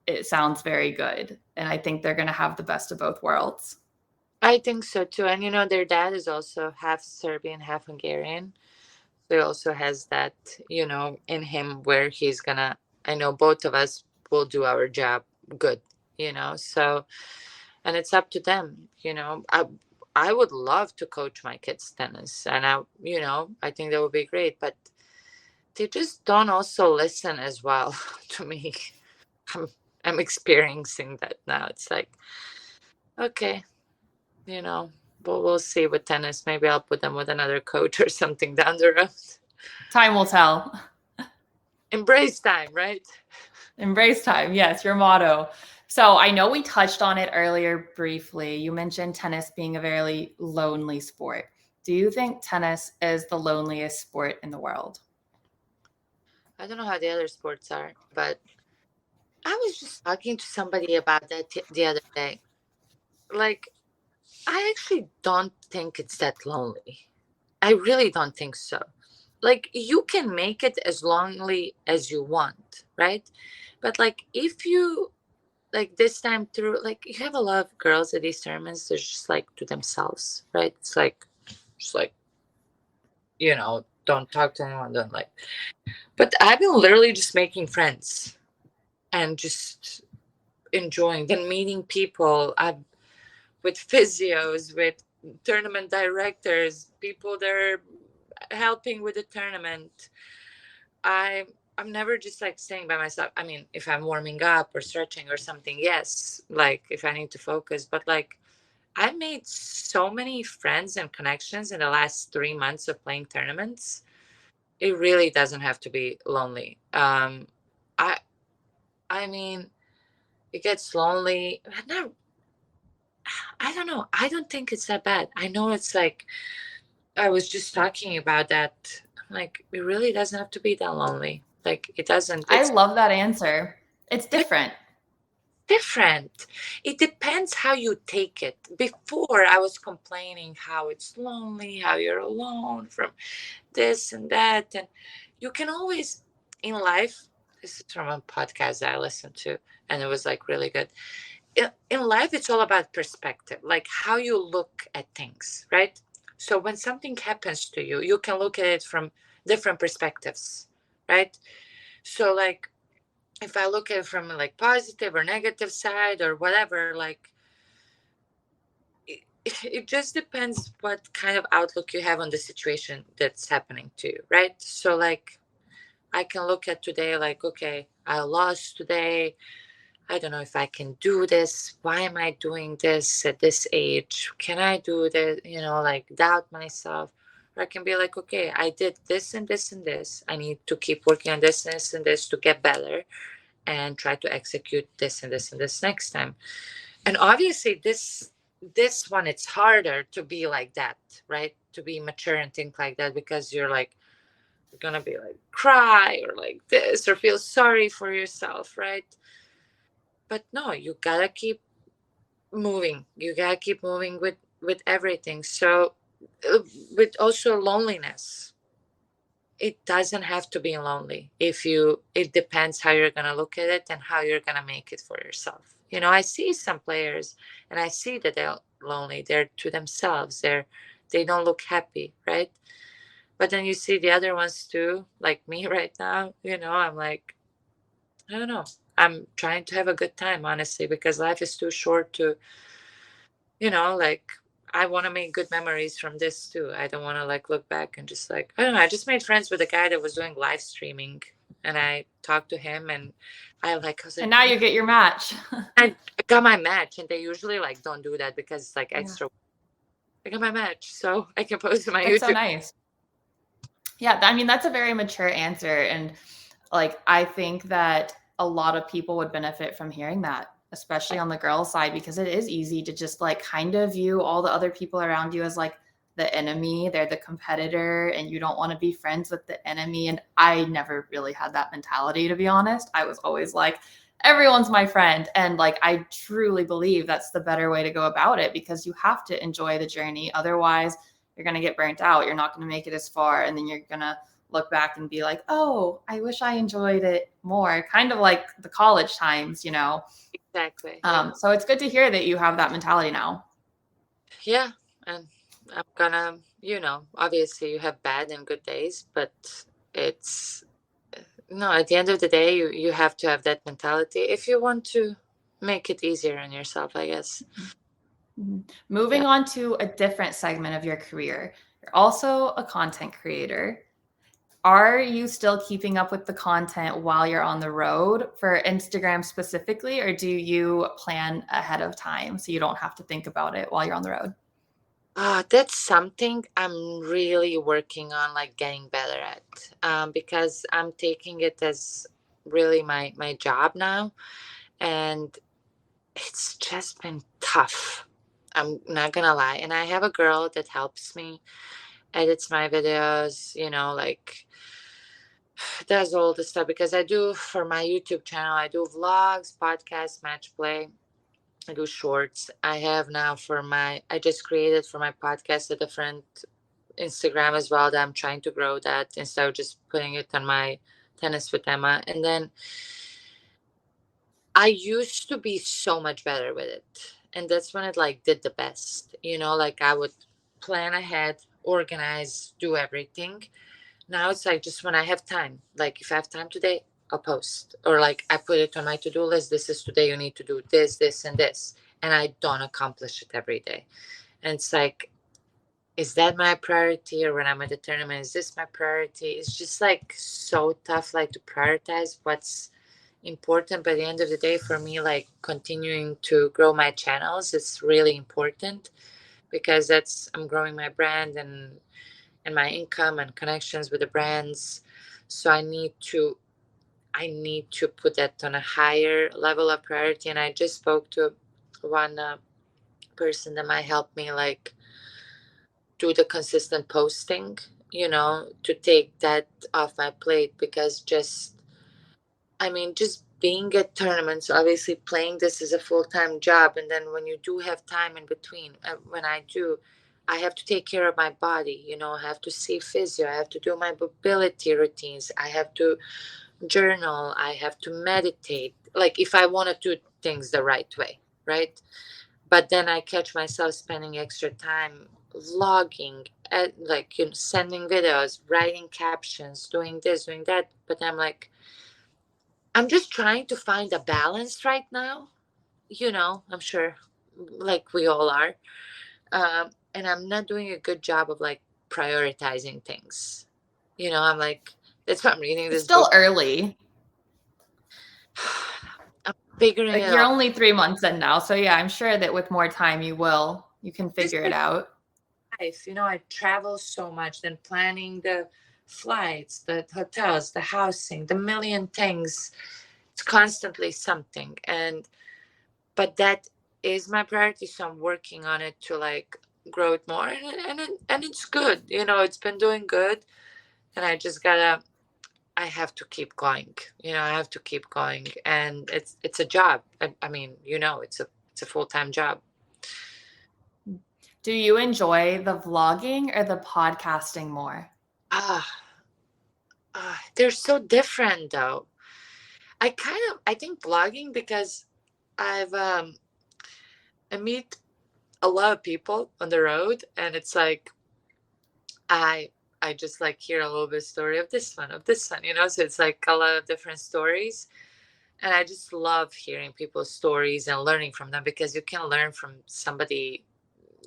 it sounds very good. And I think they're going to have the best of both worlds. I think so too. And their dad is also half Serbian, half Hungarian. So he also has that, in him where he's gonna, I know both of us will do our job good, so, and it's up to them. I would love to coach my kids tennis, and I think that would be great, but they just don't also listen as well to me. I'm experiencing that now. It's like, okay, you know, we'll see with tennis. Maybe I'll put them with another coach or something down the road. Time will tell. Embrace time, right? Embrace time. Yes, your motto. So I know we touched on it earlier briefly. You mentioned tennis being a very lonely sport. Do you think tennis is the loneliest sport in the world? I don't know how the other sports are, but I was just talking to somebody about that the other day. Like, I actually don't think it's that lonely. I really don't think so. Like, you can make it as lonely as you want, right? But like, if you like this time through, like, you have a lot of girls at these tournaments, they're just like to themselves, right? It's like, just like, don't talk to anyone, don't like. But I've been literally just making friends and just enjoying, then meeting people. I've with physios, with tournament directors, people that are helping with the tournament. I I'm never just like staying by myself. I mean, if I'm warming up or stretching or something, yes, like if I need to focus, but like I made so many friends and connections in the last 3 months of playing tournaments. It really doesn't have to be lonely. I I mean, it gets lonely. Not, I don't know. I don't think it's that bad. I know it's like I was just talking about that. Like, it really doesn't have to be that lonely. Like, it doesn't. I It's love that answer. It's different. different. It depends how you take it. Before, I was complaining how it's lonely, how you're alone from this and that. And you can always, in life, this is from a podcast that I listened to, and it was like really good. In life, it's all about perspective, like how you look at things, right? So when something happens to you, you can look at it from different perspectives, right? So like if I look at it from like positive or negative side or whatever, like it just depends what kind of outlook you have on the situation that's happening to you, right? So like I can look at today like, okay, I lost today. I don't know if I can do this. Why am I doing this at this age? Can I do this? Like doubt myself. Or I can be like, okay, I did this and this and this. I need to keep working on this and this to get better and try to execute this and this and this next time. And obviously this one, it's harder to be like that, right? To be mature and think like that because you're like, you're gonna be like cry or like this or feel sorry for yourself, right? But no, you gotta keep moving. You gotta keep moving with everything. So with also loneliness, it doesn't have to be lonely. It depends how you're gonna look at it and how you're gonna make it for yourself. I see some players and I see that they're lonely. They're to themselves. They don't look happy, right? But then you see the other ones too, like me right now. I'm like, I don't know. I'm trying to have a good time, honestly, because life is too short to, like, I want to make good memories from this too. I don't want to like look back and just like, I don't know. I just made friends with a guy that was doing live streaming and I talked to him and I was And like, now you get your match. I got my match. And they usually like don't do that because it's like Yeah. extra. I got my match. So I can post to my That's so YouTube. nice. Yeah, I mean, that's a very mature answer. And like, I think that a lot of people would benefit from hearing that, especially on the girl side, because it is easy to just like kind of view all the other people around you as like the enemy. They're the competitor, and you don't want to be friends with the enemy. And I never really had that mentality, to be honest. I was always like, everyone's my friend. And like, I truly believe that's the better way to go about it because you have to enjoy the journey. Otherwise, you're going to get burnt out. You're not going to make it as far. And then you're going to look back and be like, oh, I wish I enjoyed it more. Kind of like the college times, Exactly. Yeah. So it's good to hear that you have that mentality now. Yeah. And I'm gonna, obviously you have bad and good days, but it's no, at the end of the day, you have to have that mentality if you want to make it easier on yourself, I guess. Moving on to a different segment of your career. You're also a content creator. Are you still keeping up with the content while you're on the road for Instagram specifically, or do you plan ahead of time so you don't have to think about it while you're on the road? That's something I'm really working on, like getting better at, because I'm taking it as really my job now, and it's just been tough. I'm not gonna lie, and I have a girl that helps me, edits my videos, like does all the stuff because I do for my YouTube channel. I do vlogs, podcasts, match play. I do shorts. I have now I just created for my podcast a different Instagram as well that I'm trying to grow that instead of just putting it on my tennis with Emma. And then I used to be so much better with it. And that's when it like did the best. Like I would plan ahead, organize, do everything. Now it's like just when I have time. Like if I have time today, I'll post. Or like I put it on my to-do list. This is today you need to do this, this, and this. And I don't accomplish it every day. And it's like, is that my priority? Or when I'm at the tournament, is this my priority? It's just like so tough, like to prioritize what's important. By the end of the day, for me, like continuing to grow my channels, it's really important because I'm growing my brand and my income and connections with the brands. So I need to put that on a higher level of priority. And I just spoke to one person that might help me like do the consistent posting, to take that off my plate because just being at tournaments, obviously playing this is a full-time job. And then when you do have time in between, when I do, I have to take care of my body, I have to see physio, I have to do my mobility routines, I have to journal, I have to meditate, like if I want to do things the right way, right? But then I catch myself spending extra time vlogging, like sending videos, writing captions, doing this, doing that. But I'm like, I'm just trying to find a balance right now. I'm sure, like we all are, and I'm not doing a good job of like prioritizing things. I'm like, that's why I'm reading It's this still book. early. I'm figuring Like it you're out. only 3 months in now. So yeah, I'm sure that with more time you can Just figure it like out. life, I travel so much, then planning the flights, the hotels, the housing, the million things. It's constantly something. But that is my priority. So I'm working on it to like grow it more. And it's good. It's been doing good. And I have to keep going. I have to keep going. And it's a job. I mean, it's a full-time job. Do you enjoy the vlogging or the podcasting more? Ah, they're so different though. I think blogging because I've I meet a lot of people on the road, and it's like I I just like hear a little bit story of this one, so it's like a lot of different stories. And I just love hearing people's stories and learning from them because you can learn from somebody,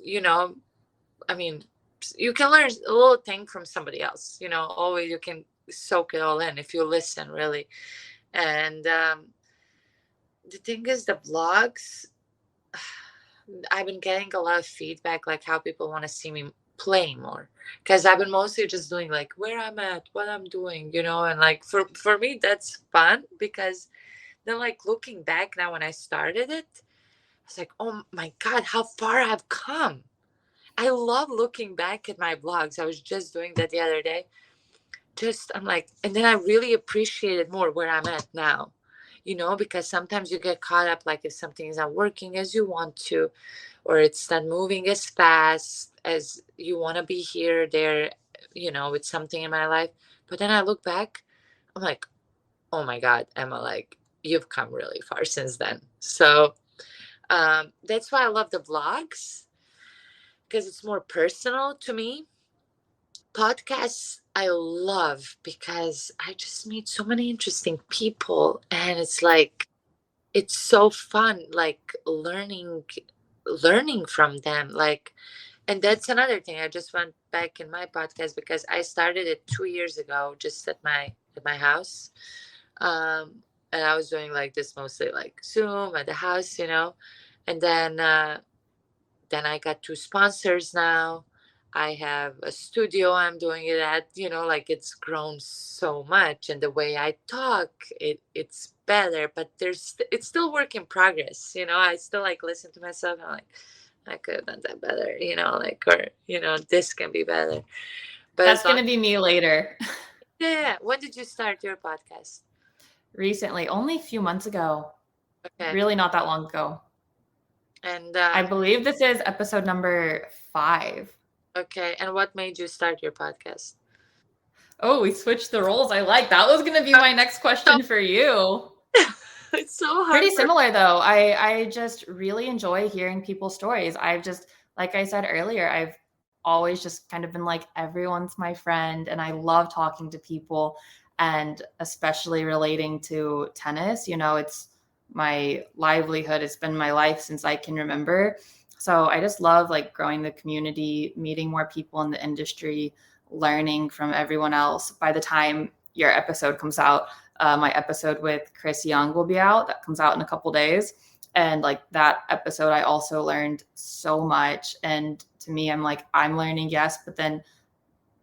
you know I mean, you can learn a little thing from somebody else, always you can soak it all in if you listen really. And the thing is, the vlogs, I've been getting a lot of feedback, like how people want to see me play more, because I've been mostly just doing like where I'm at, what I'm doing, and like for me that's fun because then like looking back now when I started it, it's like, oh my god, how far I've come. I love looking back at my vlogs. I was just doing that the other day. Just I'm like, and then I really appreciated more where I'm at now, because sometimes you get caught up, like if something is not working as you want to, or it's not moving as fast as you want to be here, there, with something in my life. But then I look back, I'm like, oh my God, Emma, like you've come really far since then. So that's why I love the vlogs because it's more personal to me. Podcasts I love because I just meet so many interesting people, and it's like it's so fun, like learning from them, like. And that's another thing, I just went back in my podcast because I started it 2 years ago, just at my house. And I was doing like this mostly like Zoom at the house, and then I got 2 sponsors now. I have a studio I'm doing it at, like it's grown so much. And the way I talk, it's better, but it's still work in progress. I still like listen to myself. I'm like, I could have done that better, or this can be better. But That's going to be me later. Yeah. When did you start your podcast? Recently, only a few months ago. Okay. Really not that long ago. And I believe this is episode number 5. Okay. And what made you start your podcast? Oh, we switched the roles. I like that. Was going to be my next question for you. It's so hard. Pretty similar though. I just really enjoy hearing people's stories. I've just, like I said earlier, I've always just kind of been like, everyone's my friend, and I love talking to people, and especially relating to tennis. It's my livelihood. It's been my life since I can remember. So I just love like growing the community, meeting more people in the industry, learning from everyone else. By the time your episode comes out, my episode with Chris Young will be out. That comes out in a couple days. And like that episode, I also learned so much. And to me, I'm like, I'm learning, yes, but then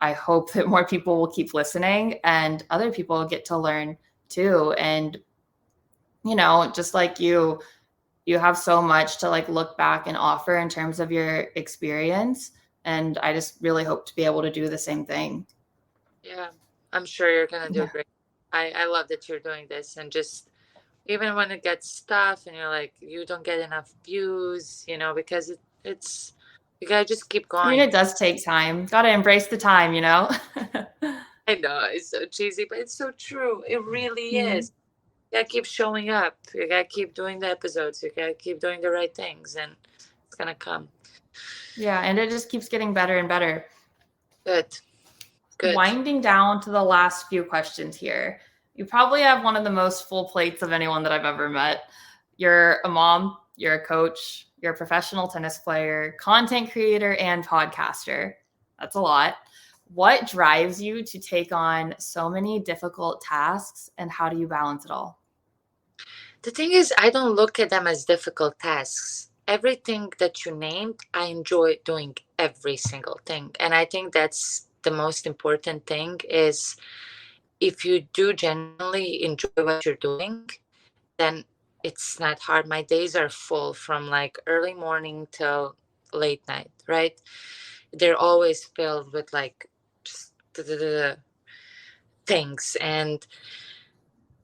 I hope that more people will keep listening and other people get to learn too. And, just like you have so much to like look back and offer in terms of your experience. And I just really hope to be able to do the same thing. Yeah, I'm sure you're going to do great. I love that you're doing this, and just even when it gets tough and you're like, you don't get enough views, because it's, you got to just keep going. I mean, it does take time. Got to embrace the time, I know it's so cheesy, but it's so true. It really is. You got to keep showing up. You got to keep doing the episodes. You got to keep doing the right things, and it's going to come. Yeah. And it just keeps getting better and better. Good. Winding down to the last few questions here. You probably have one of the most full plates of anyone that I've ever met. You're a mom, you're a coach, you're a professional tennis player, content creator, and podcaster. That's a lot. What drives you to take on so many difficult tasks, and how do you balance it all? The thing is, I don't look at them as difficult tasks. Everything that you named, I enjoy doing every single thing. And I think that's the most important thing, is if you do genuinely enjoy what you're doing, then it's not hard. My days are full from like early morning till late night, right? They're always filled with like just things.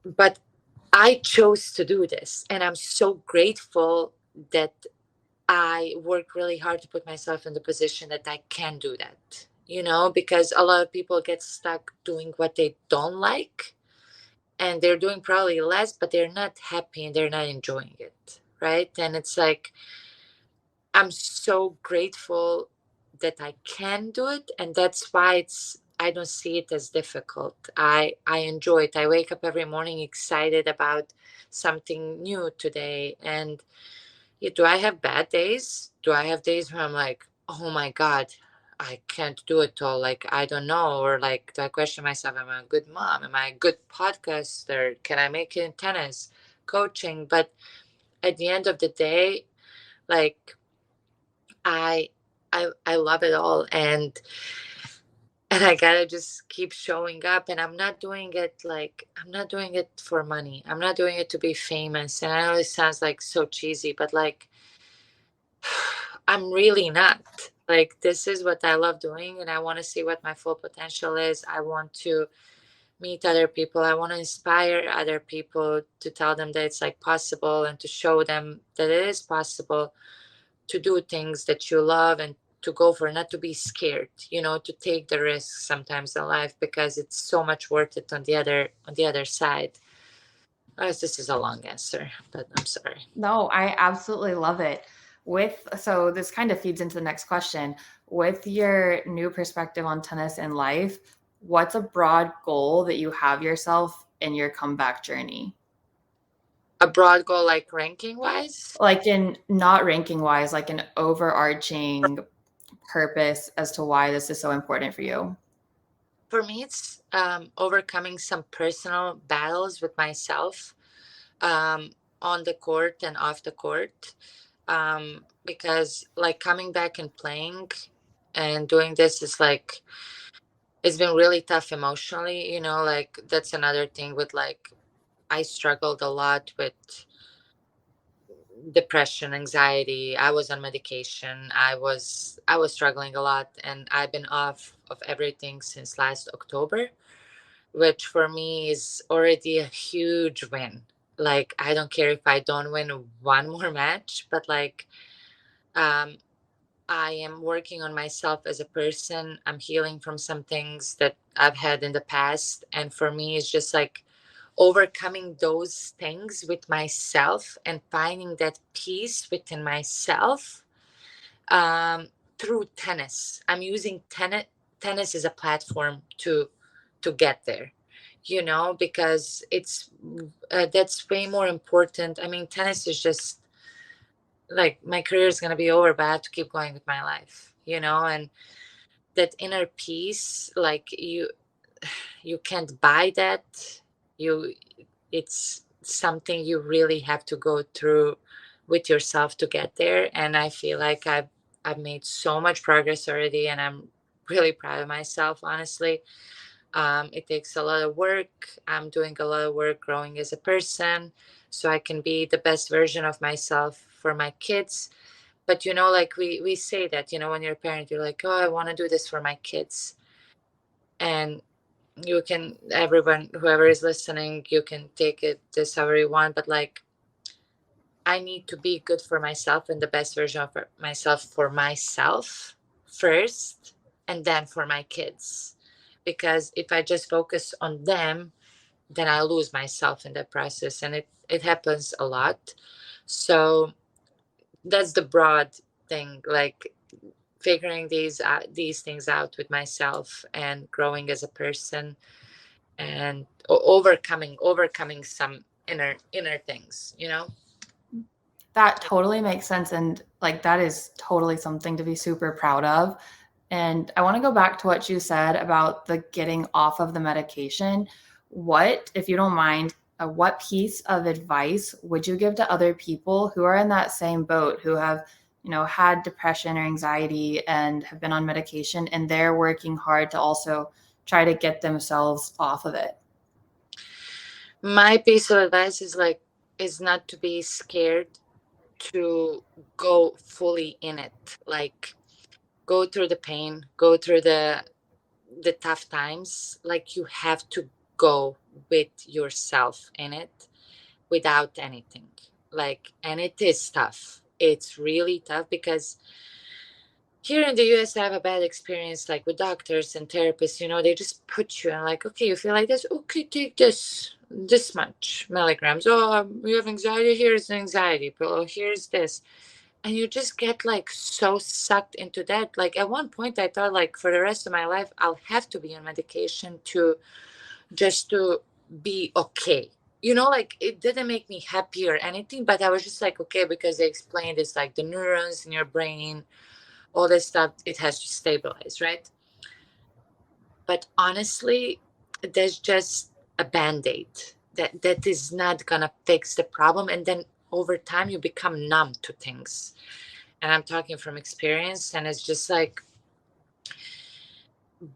But I chose to do this, and I'm so grateful that I work really hard to put myself in the position that I can do that, because a lot of people get stuck doing what they don't like, and they're doing probably less, but they're not happy and they're not enjoying it, right? And it's like, I'm so grateful that I can do it, and that's why I don't see it as difficult. I enjoy it. I wake up every morning excited about something new today. And do I have bad days? Do I have days where I'm like, oh my God, I can't do it all? Like, I don't know. Or like, do I question myself? Am I a good mom? Am I a good podcaster? Can I make it in tennis, coaching? But at the end of the day, like, I love it all. And I gotta just keep showing up. And I'm not doing it for money. I'm not doing it to be famous. And I know it sounds like so cheesy, but like, I'm really not. Like, this is what I love doing, and I want to see what my full potential is. I want to meet other people. I want to inspire other people, to tell them that it's like possible, and to show them that it is possible to do things that you love and to go for, not to be scared, to take the risks sometimes in life, because it's so much worth it on the other side. This is a long answer, but I'm sorry. No, I absolutely love it. So this kind of feeds into the next question. With your new perspective on tennis and life, what's a broad goal that you have yourself in your comeback journey? A broad goal, like ranking wise? Like not ranking wise, like an overarching purpose as to why this is so important for you? For me, it's overcoming some personal battles with myself, um, on the court and off the court. Because like coming back and playing and doing this is like, it's been really tough emotionally, like that's another thing with like, I struggled a lot with depression, anxiety. I was on medication. I was struggling a lot, and I've been off of everything since last October, which for me is already a huge win. Like I don't care if I don't win one more match, but like um I am working on myself as a person. I'm healing from some things that I've had in the past, and for me it's just like overcoming those things with myself and finding that peace within myself, um, through tennis. I'm using tennis as a platform to get there, because it's that's way more important. I mean, tennis is just like my career is going to be over, but I have to keep going with my life, and that inner peace, like you can't buy that. You It's something you really have to go through with yourself to get there, and I feel like I've made so much progress already, and I'm really proud of myself, honestly. It takes a lot of work. I'm doing a lot of work growing as a person so I can be the best version of myself for my kids. But like we say that, when you're a parent, you're like, oh, I want to do this for my kids. And you can, everyone, whoever is listening, you can take it this however you want, but like I need to be good for myself and the best version of myself for myself first, and then for my kids. Because if I just focus on them, then I lose myself in the process, and it happens a lot. So that's the broad thing, like figuring these things out with myself and growing as a person, and overcoming some inner things. That totally makes sense. And like, that is totally something to be super proud of. And I want to go back to what you said about the getting off of the medication. What, if you don't mind, what piece of advice would you give to other people who are in that same boat, who have, had depression or anxiety and have been on medication, and they're working hard to also try to get themselves off of it? My piece of advice is not to be scared to go fully in it. Like go through the pain, go through the tough times. Like you have to go with yourself in it without anything. Like, and it is tough. It's really tough because here in the US, I have a bad experience like with doctors and therapists. They just put you in like, okay, you feel like this, okay, take this much milligrams. Oh, you have anxiety, here's an anxiety pill. Oh, here's this. And you just get like so sucked into that. Like at one point I thought like for the rest of my life I'll have to be on medication to just to be okay. Like it didn't make me happy or anything, but I was just like, okay, because they explained it's like the neurons in your brain, all this stuff, it has to stabilize, right? But honestly, there's just a band-aid that is not gonna fix the problem, and then over time you become numb to things. And I'm talking from experience, and it's just like,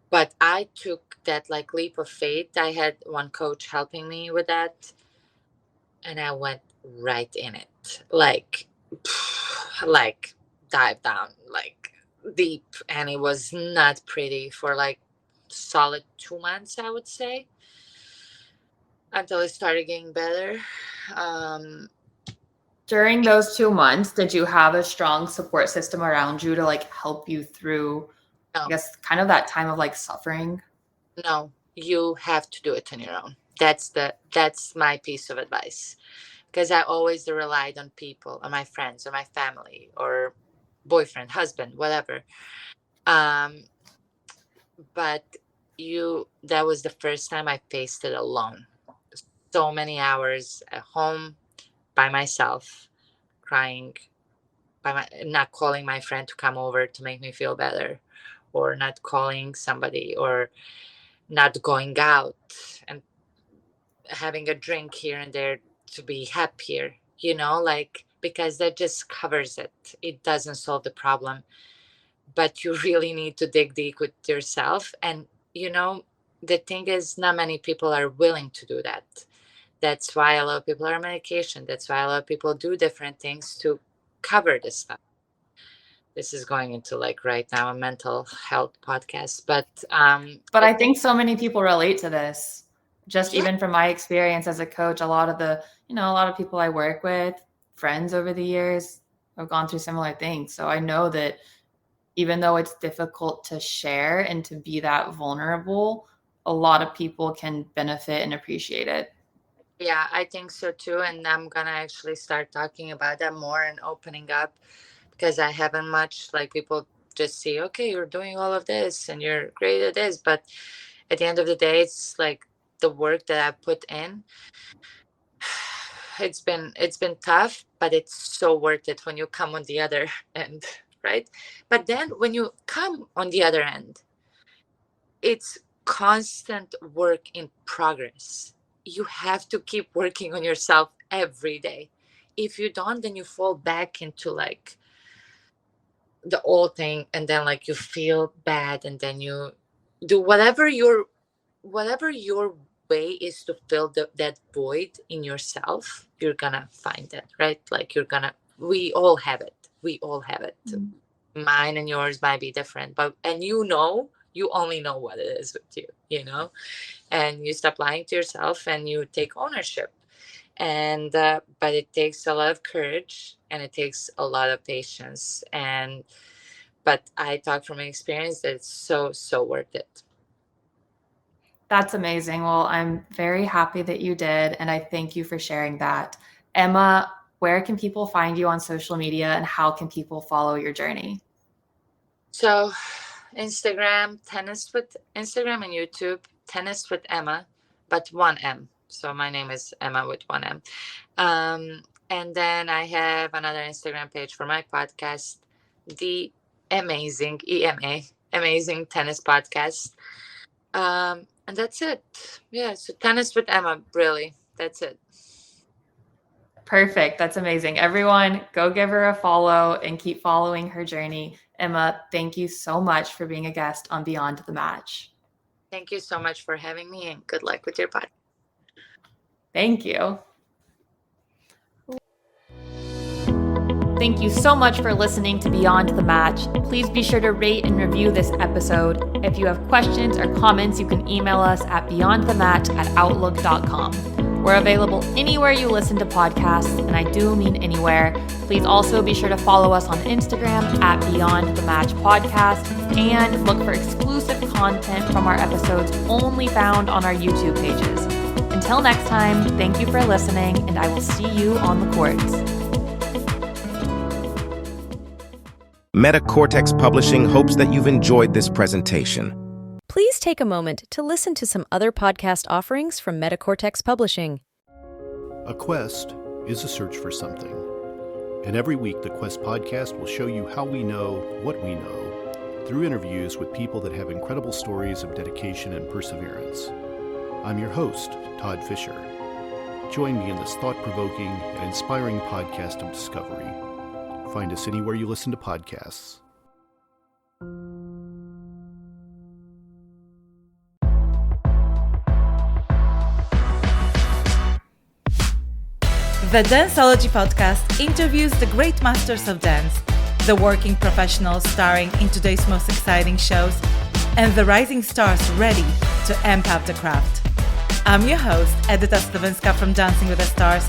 but I took that like leap of faith. I had one coach helping me with that, and I went right in it, like dive down like deep, and it was not pretty for like solid 2 months, I would say, until it started getting better. um During those 2 months, did you have a strong support system around you to like help you through, I no, guess, kind of that time of like suffering? no, you have to do it on your own. That's my piece of advice, because I always relied on people, on my friends or my family or boyfriend, husband, whatever. um but that was the first time I faced it alone. So many hours at home by myself, crying, not calling my friend to come over to make me feel better, or not calling somebody, or not going out and having a drink here and there to be happier, like, because that just covers it. It doesn't solve the problem, but you really need to dig deep with yourself. And, the thing is, not many people are willing to do that. That's why a lot of people are on medication. That's why a lot of people do different things to cover this stuff. This is going into, like, right now, a mental health podcast, but I think so many people relate to this. Just even from my experience as a coach, a lot of people I work with, friends over the years, have gone through similar things. So I know that even though it's difficult to share and to be that vulnerable, a lot of people can benefit and appreciate it. Yeah, I think so too. And I'm going to actually start talking about that more and opening up, because I haven't much. Like, people just see, okay, you're doing all of this and you're great at this. But at the end of the day, it's like the work that I put in. It's been tough, but it's so worth it when you come on the other end, right? But then when you come on the other end, it's constant work in progress. You have to keep working on yourself every day. If you don't, then you fall back into, like, the old thing, and then, like, you feel bad, and then you do whatever your way is to fill that void in yourself. You're gonna find it, right? Like, we all have it. Mm-hmm. Mine and yours might be different, and you only know what it is with you, and you stop lying to yourself and you take ownership. And but it takes a lot of courage, and it takes a lot of patience. But I talk from experience that it's so worth it. That's amazing. Well, I'm very happy that you did, and I thank you for sharing that. Ema, where can people find you on social media, and how can people follow your journey? So Instagram, and YouTube, Tennis with Ema, but one M. So my name is Ema with one M. And then I have another Instagram page for my podcast, the Amazing Tennis Podcast. And that's it. Yeah, so Tennis with Ema, really. That's it. Perfect. That's amazing. Everyone, go give her a follow and keep following her journey. Ema, thank you so much for being a guest on Beyond the Match. Thank you so much for having me, and good luck with your podcast. Thank you. Thank you so much for listening to Beyond the Match. Please be sure to rate and review this episode. If you have questions or comments, you can email us at beyondthematch@outlook.com. We're available anywhere you listen to podcasts, and I do mean anywhere. Please also be sure to follow us on Instagram at Beyond the Match Podcast, and look for exclusive content from our episodes only found on our YouTube pages. Until next time, thank you for listening, and I will see you on the courts. Metacortex Publishing hopes that you've enjoyed this presentation. Please take a moment to listen to some other podcast offerings from Metacortex Publishing. A quest is a search for something. And every week, the Quest podcast will show you how we know what we know through interviews with people that have incredible stories of dedication and perseverance. I'm your host, Todd Fisher. Join me in this thought-provoking and inspiring podcast of discovery. Find us anywhere you listen to podcasts. The Danceology podcast interviews the great masters of dance, the working professionals starring in today's most exciting shows, and the rising stars ready to amp up the craft. I'm your host, Edyta Slavenska from Dancing with the Stars.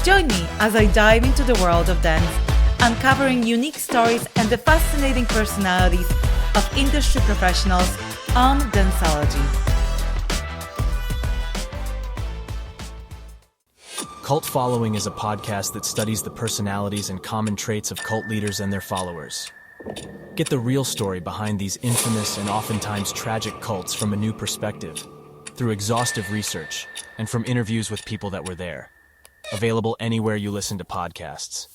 Join me as I dive into the world of dance, uncovering unique stories and the fascinating personalities of industry professionals on Danceology. Cult Following is a podcast that studies the personalities and common traits of cult leaders and their followers. Get the real story behind these infamous and oftentimes tragic cults from a new perspective, through exhaustive research and from interviews with people that were there. Available anywhere you listen to podcasts.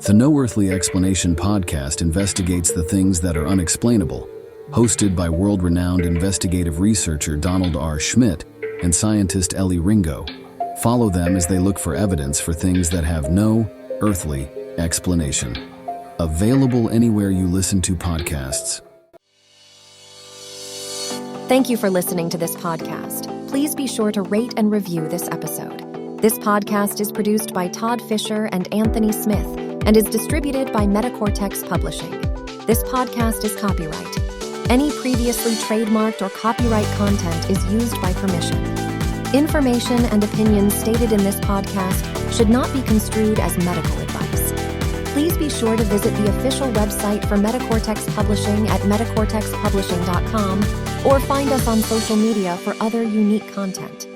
The No Earthly Explanation podcast investigates the things that are unexplainable, hosted by world-renowned investigative researcher Donald R. Schmidt and scientist Ellie Ringo. Follow them as they look for evidence for things that have no earthly explanation. Available anywhere you listen to podcasts. Thank you for listening to this podcast. Please be sure to rate and review this episode. This podcast is produced by Todd Fisher and Anthony Smith and is distributed by Metacortex Publishing. This podcast is copyright. Any previously trademarked or copyright content is used by permission. Information and opinions stated in this podcast should not be construed as medical advice. Please be sure to visit the official website for Metacortex Publishing at metacortexpublishing.com or find us on social media for other unique content.